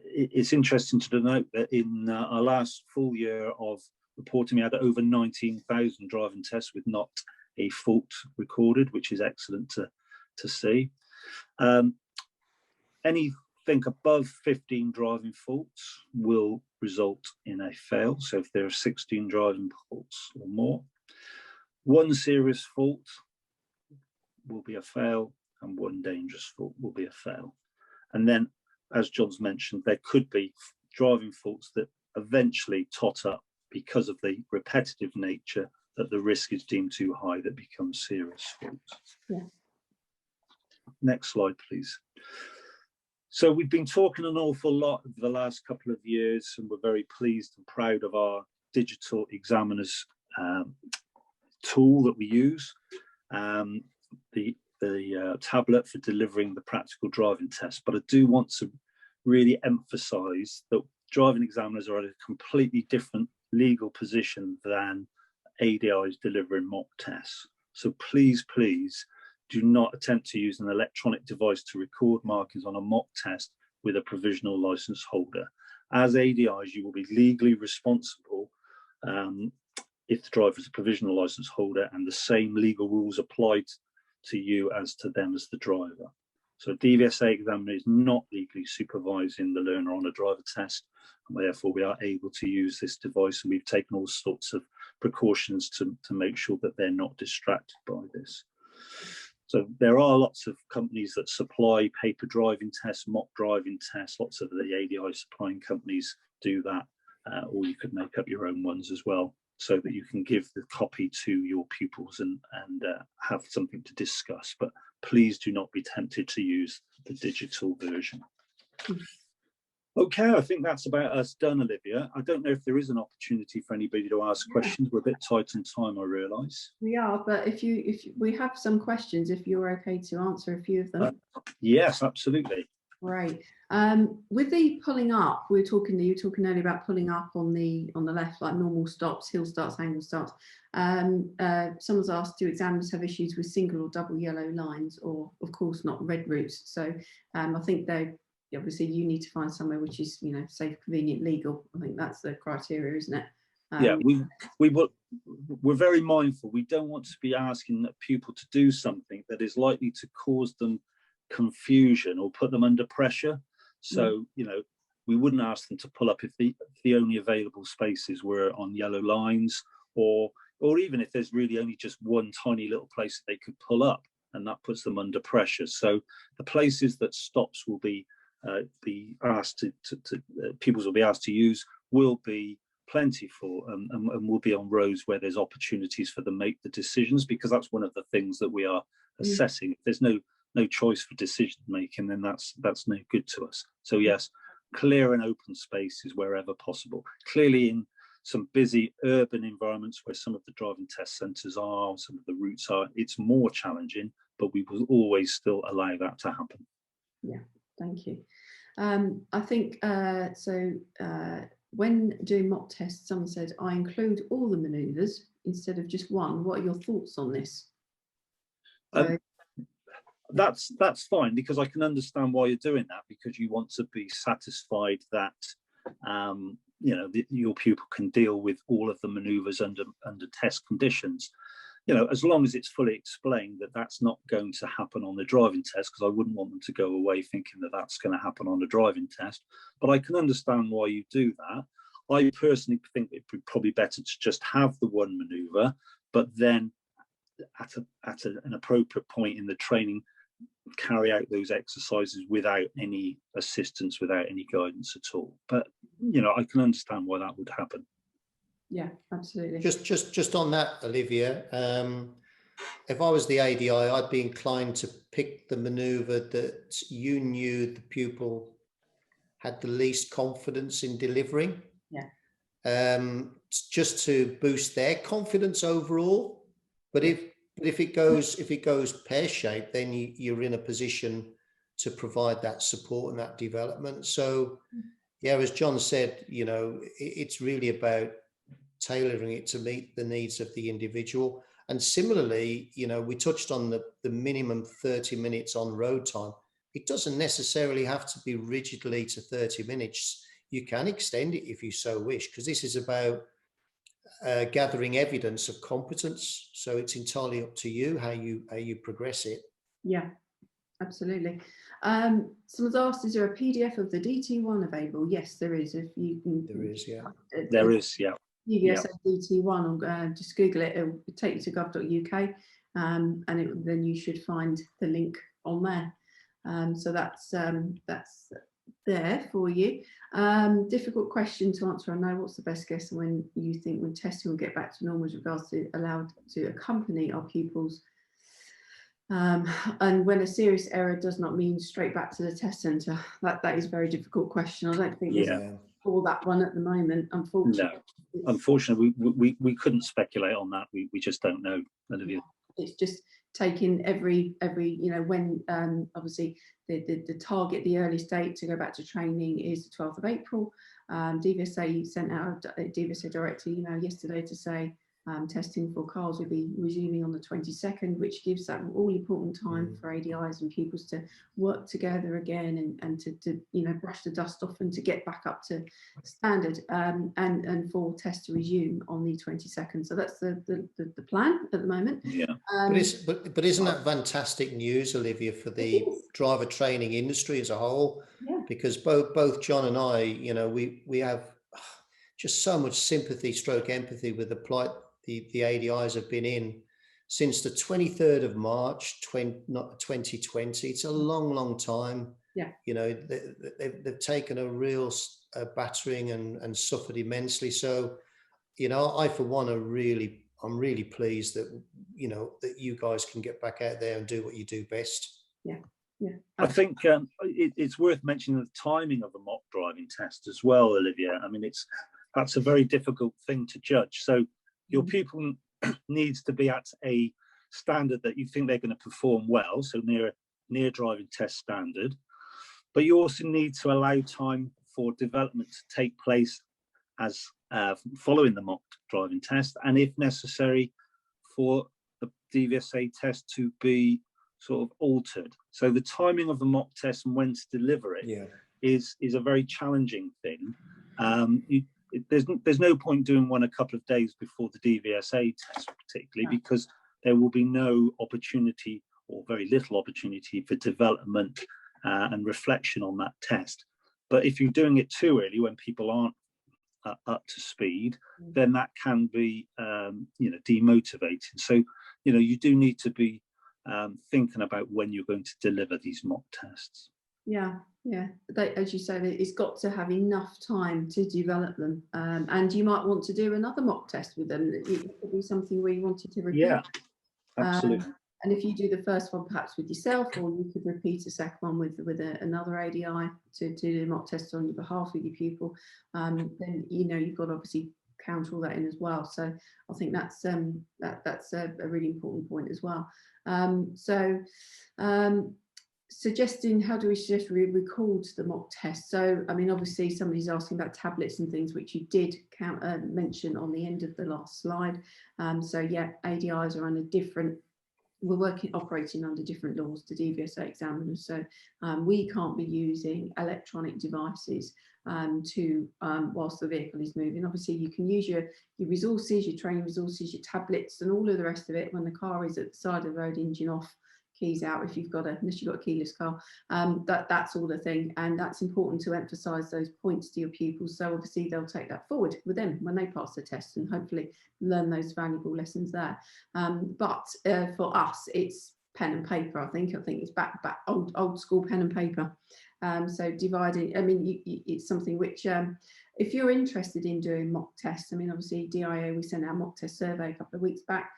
It's interesting to note that in our last full year of reporting, we had over 19,000 driving tests with not a fault recorded, which is excellent to see. Anything above 15 driving faults will result in a fail. So if there are 16 driving faults or more, 1 serious fault will be a fail, and 1 dangerous fault will be a fail. And then, as John's mentioned, there could be driving faults that eventually tot up because of the repetitive nature, that the risk is deemed too high, that becomes serious faults. Yeah. Next slide, please. So we've been talking an awful lot over the last couple of years, and we're very pleased and proud of our digital examiners tool that we use, the tablet for delivering the practical driving test. But I do want to really emphasize that driving examiners are at a completely different legal position than ADIs delivering mock tests. So please do not attempt to use an electronic device to record markings on a mock test with a provisional license holder. As ADIs, you will be legally responsible if the driver is a provisional license holder, and the same legal rules apply to you as to them as the driver. So a DVSA examiner is not legally supervising the learner on a driver test, and therefore we are able to use this device, and we've taken all sorts of precautions to make sure that they're not distracted by this. So there are lots of companies that supply paper driving tests, mock driving tests. Lots of the ADI supplying companies do that, or you could make up your own ones as well, so that you can give the copy to your pupils and have something to discuss. But please do not be tempted to use the digital version. Okay, I think that's about us done, Olivia. I don't know if there is an opportunity for anybody to ask questions. We're a bit tight on time, I realise. We are, but if we have some questions, if you're okay to answer a few of them. Yes, absolutely. Right. With the pulling up, you were talking earlier about pulling up on the left, like normal stops, hill starts, angle starts. Someone's asked, do examiners have issues with single or double yellow lines, or of course not red routes? So I think obviously you need to find somewhere which is, you know, safe, convenient, legal. I think that's the criteria, isn't it? Yeah, we're very mindful. We don't want to be asking a pupil to do something that is likely to cause them confusion or put them under pressure. So you know, we wouldn't ask them to pull up if the only available spaces were on yellow lines, or even if there's really only just one tiny little place that they could pull up, and that puts them under pressure. So the places that stops will be asked pupils will be asked to use will be plentiful, and will be on roads where there's opportunities for them to make the decisions, because that's one of the things that we are assessing. If there's no choice for decision making, then that's no good to us. So yes, clear and open spaces wherever possible. Clearly in some busy urban environments where some of the driving test centres are, some of the routes are, it's more challenging, but we will always still allow that to happen. Yeah, thank you. I think when doing mock tests, someone said, I include all the manoeuvres instead of just one. What are your thoughts on this? That's fine, because I can understand why you're doing that, because you want to be satisfied that you know, your pupil can deal with all of the manoeuvres under test conditions. You know, as long as it's fully explained that that's not going to happen on the driving test, because I wouldn't want them to go away thinking that that's going to happen on the driving test. But I can understand why you do that. I personally think it'd be probably better to just have the one manoeuvre, but then at an appropriate point in the training, carry out those exercises without any assistance, without any guidance at all. But you know, I can understand why that would happen. Yeah, absolutely. Just on that, Olivia, if I was the ADI, I'd be inclined to pick the manoeuvre that you knew the pupil had the least confidence in delivering. Yeah. Just to boost their confidence overall. But if it goes pear-shaped, then you're in a position to provide that support and that development. So yeah, as John said, you know, it's really about tailoring it to meet the needs of the individual. And similarly, you know, we touched on the minimum 30 minutes on road time. It doesn't necessarily have to be rigidly to 30 minutes. You can extend it if you so wish, because this is about gathering evidence of competence. So it's entirely up to you how you progress it. Yeah, absolutely. Someone's asked, is there a PDF of the DT1 available? Yes, there is. If you can, there is, yeah. There is, yeah. DVSA DT1, or just Google it. It'll take you to gov.uk, and then you should find the link on there. So that's there for you. Difficult question to answer. I know. What's the best guess when you think when testing will get back to normal with regards to allowed to accompany our pupils? And when a serious error does not mean straight back to the test centre, that is a very difficult question. I don't think there's for that one at the moment, unfortunately. No, unfortunately, we couldn't speculate on that. We just don't know, Olivia. It's just taking every when obviously the target, the earliest date to go back to training is the 12th of April. DVSA sent out a DVSA director email yesterday to say testing for cars will be resuming on the 22nd, which gives that all important time for ADIs and pupils to work together again and to brush the dust off and to get back up to standard, and for tests to resume on the 22nd. So that's the plan at the moment. Yeah. But isn't that fantastic news, Olivia, for the driver training industry as a whole? Yeah. Because both John and I, we have just so much sympathy / empathy with the plight the ADIs have been in since the 23rd of March 2020. It's a long time. Yeah. They've taken a real battering and suffered immensely. So, I for one I'm really pleased that that you guys can get back out there and do what you do best. Yeah. Yeah. I think it's worth mentioning the timing of the mock driving test as well, Olivia. I mean, that's a very difficult thing to judge. So your pupil needs to be at a standard that you think they're going to perform well, so near driving test standard. But you also need to allow time for development to take place as following the mock driving test, and if necessary, for the DVSA test to be sort of altered. So the timing of the mock test and when to deliver it is a very challenging thing. There's no point doing one a couple of days before the DVSA test, particularly because there will be no opportunity or very little opportunity for development and reflection on that test. But if you're doing it too early when people aren't up to speed, then that can be demotivating. So you do need to be thinking about when you're going to deliver these mock tests. Yeah. As you say, it's got to have enough time to develop them, and you might want to do another mock test with them. It could be something where you wanted to repeat. Yeah, absolutely. And if you do the first one perhaps with yourself, or you could repeat a second one with another ADI to do a mock test on your behalf with your pupil, then you've got to obviously count all that in as well. So I think that's a really important point as well. Suggesting, how do we suggest we record the mock test? So, I mean, obviously somebody's asking about tablets and things, which you did mention on the end of the last slide. So yeah, ADIs are under different, operating under different laws to DVSA examiners. So we can't be using electronic devices whilst the vehicle is moving. Obviously you can use your resources, your training resources, your tablets and all of the rest of it when the car is at the side of the road, engine off, keys out, unless you've got a keyless car. That's all the thing, and that's important to emphasize those points to your pupils, so obviously they'll take that forward with them when they pass the test and hopefully learn those valuable lessons there. But for us it's pen and paper. I think it's back old school pen and paper. So dividing, I mean, it's something which if you're interested in doing mock tests, I mean, obviously DIA, we sent out a mock test survey a couple of weeks back.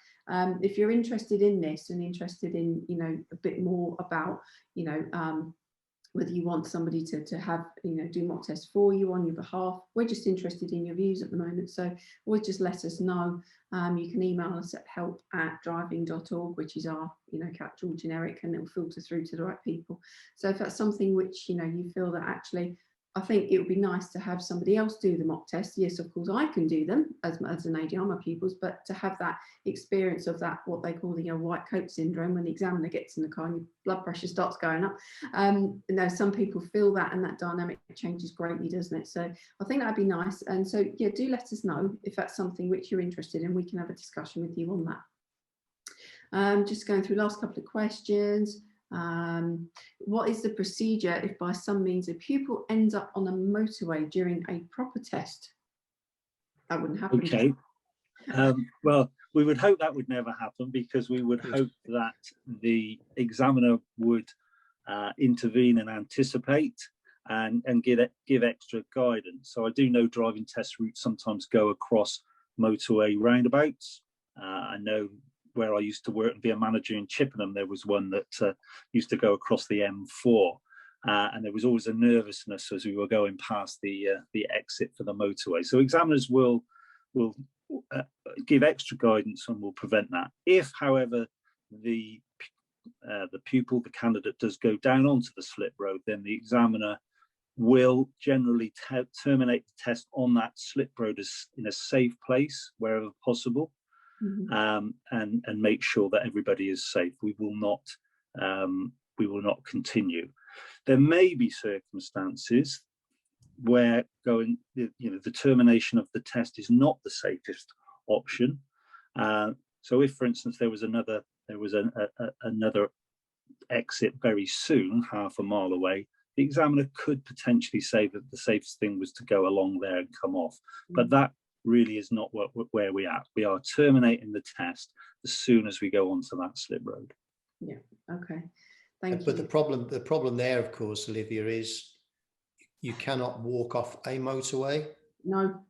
If you're interested in this and interested in, a bit more about, whether you want somebody to have, do mock tests for you on your behalf, we're just interested in your views at the moment. So always just let us know. You can email us at help@driving.org, which is our, catch-all generic, and it will filter through to the right people. So if that's something which, you feel that actually, I think it would be nice to have somebody else do the mock test. Yes, of course, I can do them as an ADI, my pupils, but to have that experience of that, what they call the white coat syndrome, when the examiner gets in the car and your blood pressure starts going up. Some people feel that, and that dynamic changes greatly, doesn't it? So I think that'd be nice. And so, yeah, do let us know if that's something which you're interested in. We can have a discussion with you on that. Just going through the last couple of questions. What is the procedure if by some means a pupil ends up on a motorway during a proper test? That wouldn't happen. Okay. Well, we would hope that would never happen, because we would hope that the examiner would intervene and anticipate and give extra guidance. So I do know driving test routes sometimes go across motorway roundabouts. I know where I used to work and be a manager in Chippenham, there was one that used to go across the M4, and there was always a nervousness as we were going past the exit for the motorway. So examiners will give extra guidance and will prevent that. If, however, the pupil, the candidate, does go down onto the slip road, then the examiner will generally terminate the test on that slip road in a safe place wherever possible, and make sure that everybody is safe. We will not continue. There may be circumstances where the termination of the test is not the safest option. So if, for instance, there was another exit very soon, half a mile away, the examiner could potentially say that the safest thing was to go along there and come off. But that really is not where we are. We are terminating the test as soon as we go onto that slip road. Yeah. Okay. Thank you. But the problem there, of course, Olivia, is you cannot walk off a motorway. No.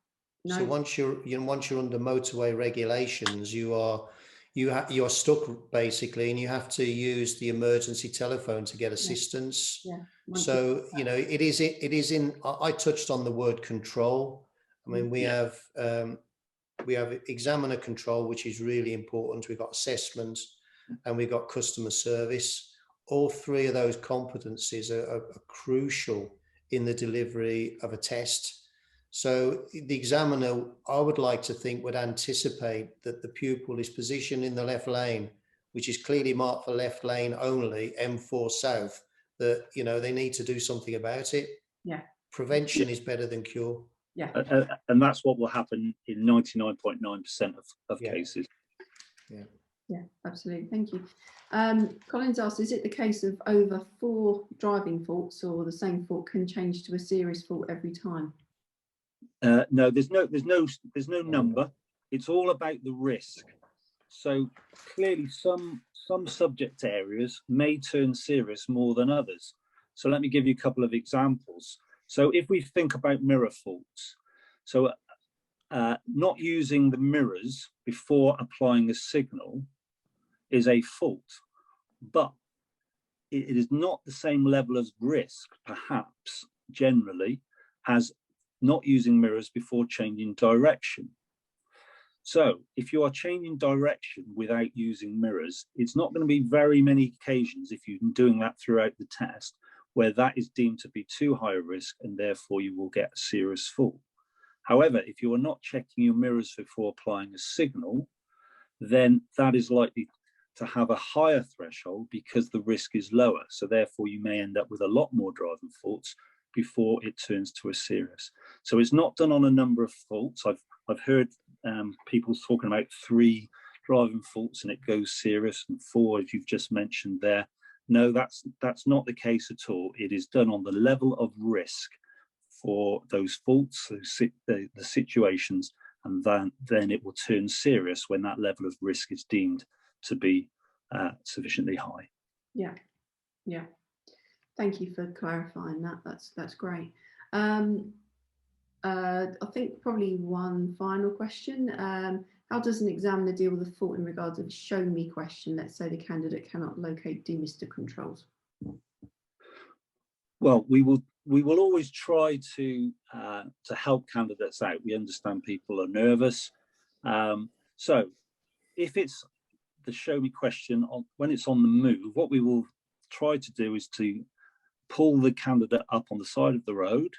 So once you're under motorway regulations, you're stuck basically, and you have to use the emergency telephone to get assistance. Yeah. So it is in. I touched on the word control. I mean, we have examiner control, which is really important. We've got assessment, and we've got customer service. All three of those competencies are crucial in the delivery of a test. So the examiner, I would like to think, would anticipate that the pupil is positioned in the left lane, which is clearly marked for left lane only, M4 south, that, they need to do something about it. Yeah. Prevention is better than cure. Yeah. And that's what will happen in 99.9% of cases. Yeah. Yeah, absolutely. Thank you. Collins asked, is it the case of over 4 driving faults, or the same fault can change to a serious fault every time? No, there's no number. It's all about the risk. So clearly some subject areas may turn serious more than others. So let me give you a couple of examples. So if we think about mirror faults, so not using the mirrors before applying a signal is a fault, but it is not the same level of risk, perhaps, generally, as not using mirrors before changing direction. So if you are changing direction without using mirrors, it's not going to be very many occasions, if you're doing that throughout the test, where that is deemed to be too high a risk, and therefore you will get a serious fault. However, if you are not checking your mirrors before applying a signal, then that is likely to have a higher threshold because the risk is lower. So therefore you may end up with a lot more driving faults before it turns to a serious. So it's not done on a number of faults. I've heard people talking about 3 driving faults and it goes serious, and 4, as you've just mentioned there. No, that's not the case at all. It is done on the level of risk for those faults, the situations, and then it will turn serious when that level of risk is deemed to be sufficiently high. Yeah. Thank you for clarifying that. That's great. I think probably one final question. How does an examiner deal with a fault in regards of a show me question? Let's say the candidate cannot locate demister controls. Well, we will always try to help candidates out. We understand people are nervous. So if it's the show me question when it's on the move, what we will try to do is to pull the candidate up on the side of the road.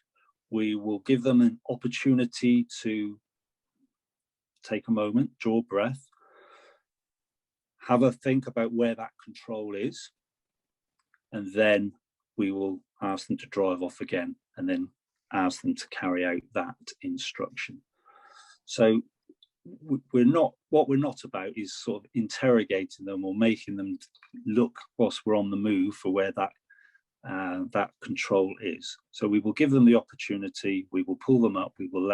We will give them an opportunity to take a moment, draw breath, have a think about where that control is, and then we will ask them to drive off again, and then ask them to carry out that instruction. So we're not about is sort of interrogating them or making them look whilst we're on the move for where that control is. So we will give them the opportunity, we will pull them up, we will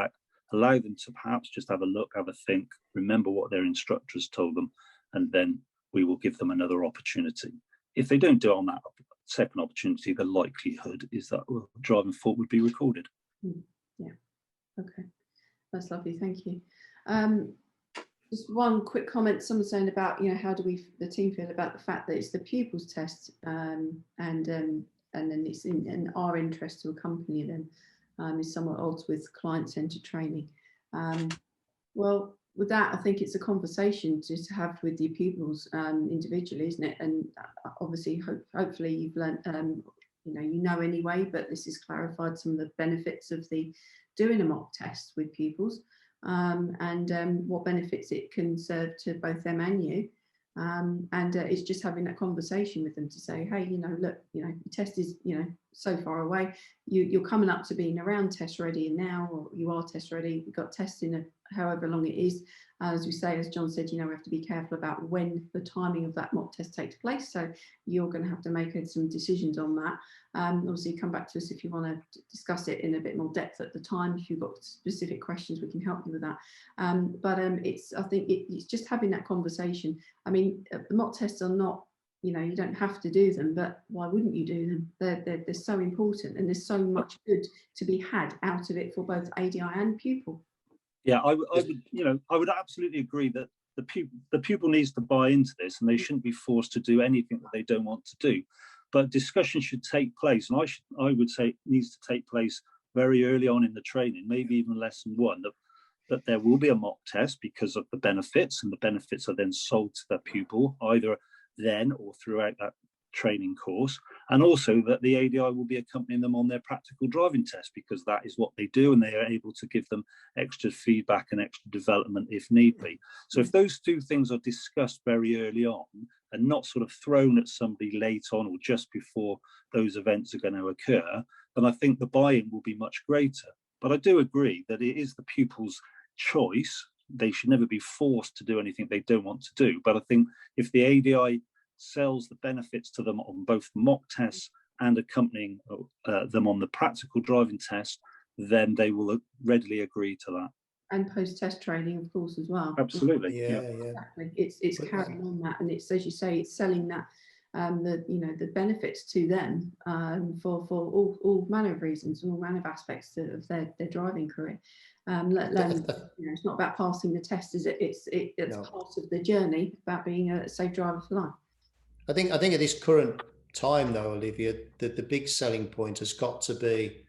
allow them to perhaps just have a look, have a think, remember what their instructors told them, and then we will give them another opportunity. If they don't do it on that second opportunity, the likelihood is that driving fault would be recorded. Yeah, okay, that's lovely, thank you. Just one quick comment, someone saying about, you know, how do the team feel about the fact that it's the pupils test, and then it's in our interest to accompany them, is somewhat odds with client-centered training. Well, with that, I think it's a conversation just to have with your pupils individually, isn't it? And obviously, hopefully you've learned, you know anyway, but this has clarified some of the benefits of doing a mock test with pupils, and what benefits it can serve to both them and you. And it's just having that conversation with them to say, hey, you know, look, you know, your test is, you know, so far away. You're coming up to being around test ready, and now, or you are test ready. You've got testing however long it is. As we say, as John said, you know, we have to be careful about when the timing of that mock test takes place. So you're going to have to make some decisions on that. Obviously, come back to us if you want to discuss it in a bit more depth at the time. If you've got specific questions, we can help you with that. I think it's just having that conversation. I mean, the mock tests are not, you know, you don't have to do them, but why wouldn't you do them? They're so important, and there's so much good to be had out of it for both ADI and pupil. Yeah, I would absolutely agree that the pupil needs to buy into this, and they shouldn't be forced to do anything that they don't want to do. But discussion should take place, and I would say it needs to take place very early on in the training, maybe even lesson one, that there will be a mock test because of the benefits, and the benefits are then sold to the pupil either then or throughout that training course, and also that the ADI will be accompanying them on their practical driving test, because that is what they do, and they are able to give them extra feedback and extra development if need be. So if those two things are discussed very early on and not sort of thrown at somebody late on or just before those events are going to occur, then I think the buy-in will be much greater. But I do agree that it is the pupil's choice. They should never be forced to do anything they don't want to do. But I think if the ADI sells the benefits to them on both mock tests and accompanying them on the practical driving test, then they will readily agree to that. And post-test training, of course, as well. Absolutely. Yeah. Exactly. It's carrying on that, and it's, as you say, it's selling that the benefits to them for all manner of reasons and all manner of aspects of their driving career. It's not about passing the test, is it? It's no. Part of the journey about being a safe driver for life. I think at this current time, though, Olivia, that the big selling point has got to be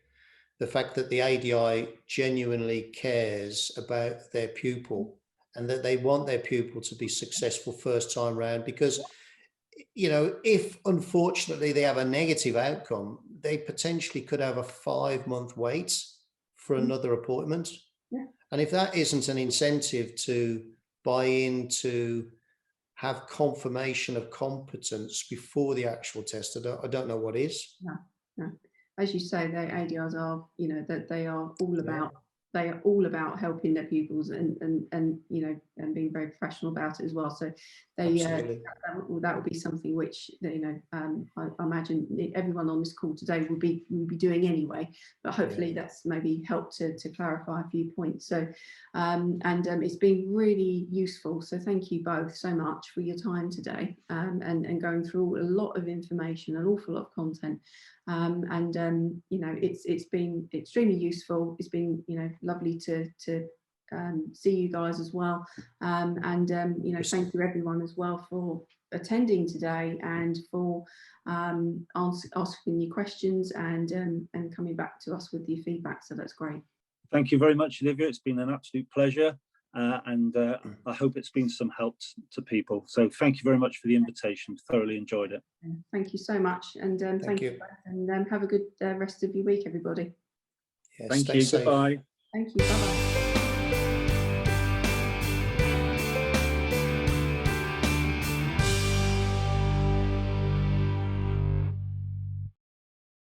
the fact that the ADI genuinely cares about their pupil, and that they want their pupil to be successful first time round. Because, you know, if unfortunately they have a negative outcome, they potentially could have a 5-month wait for another appointment. Yeah. And if that isn't an incentive to buy into, have confirmation of competence before the actual test, I don't know what is. No. As you say, the ADIs are, you know, that they are all about, they are all about helping their pupils and you know, and being very professional about it as well. So they that would be something which, you know, I imagine everyone on this call today will be doing anyway, but hopefully that's maybe helped to clarify a few points. So it's been really useful, so thank you both so much for your time today, and going through a lot of information, an awful lot of content. You know, it's been extremely useful. It's been, you know, lovely to see you guys as well, you know, thank you everyone as well for attending today and for asking your questions and coming back to us with your feedback. So that's great. Thank you very much, Olivia. It's been an absolute pleasure. I hope it's been some help to people. So thank you very much for the invitation. Thoroughly enjoyed it. Thank you so much. And thank you. And have a good rest of your week, everybody. Yes, thank you. Goodbye. Thank you. Bye-bye.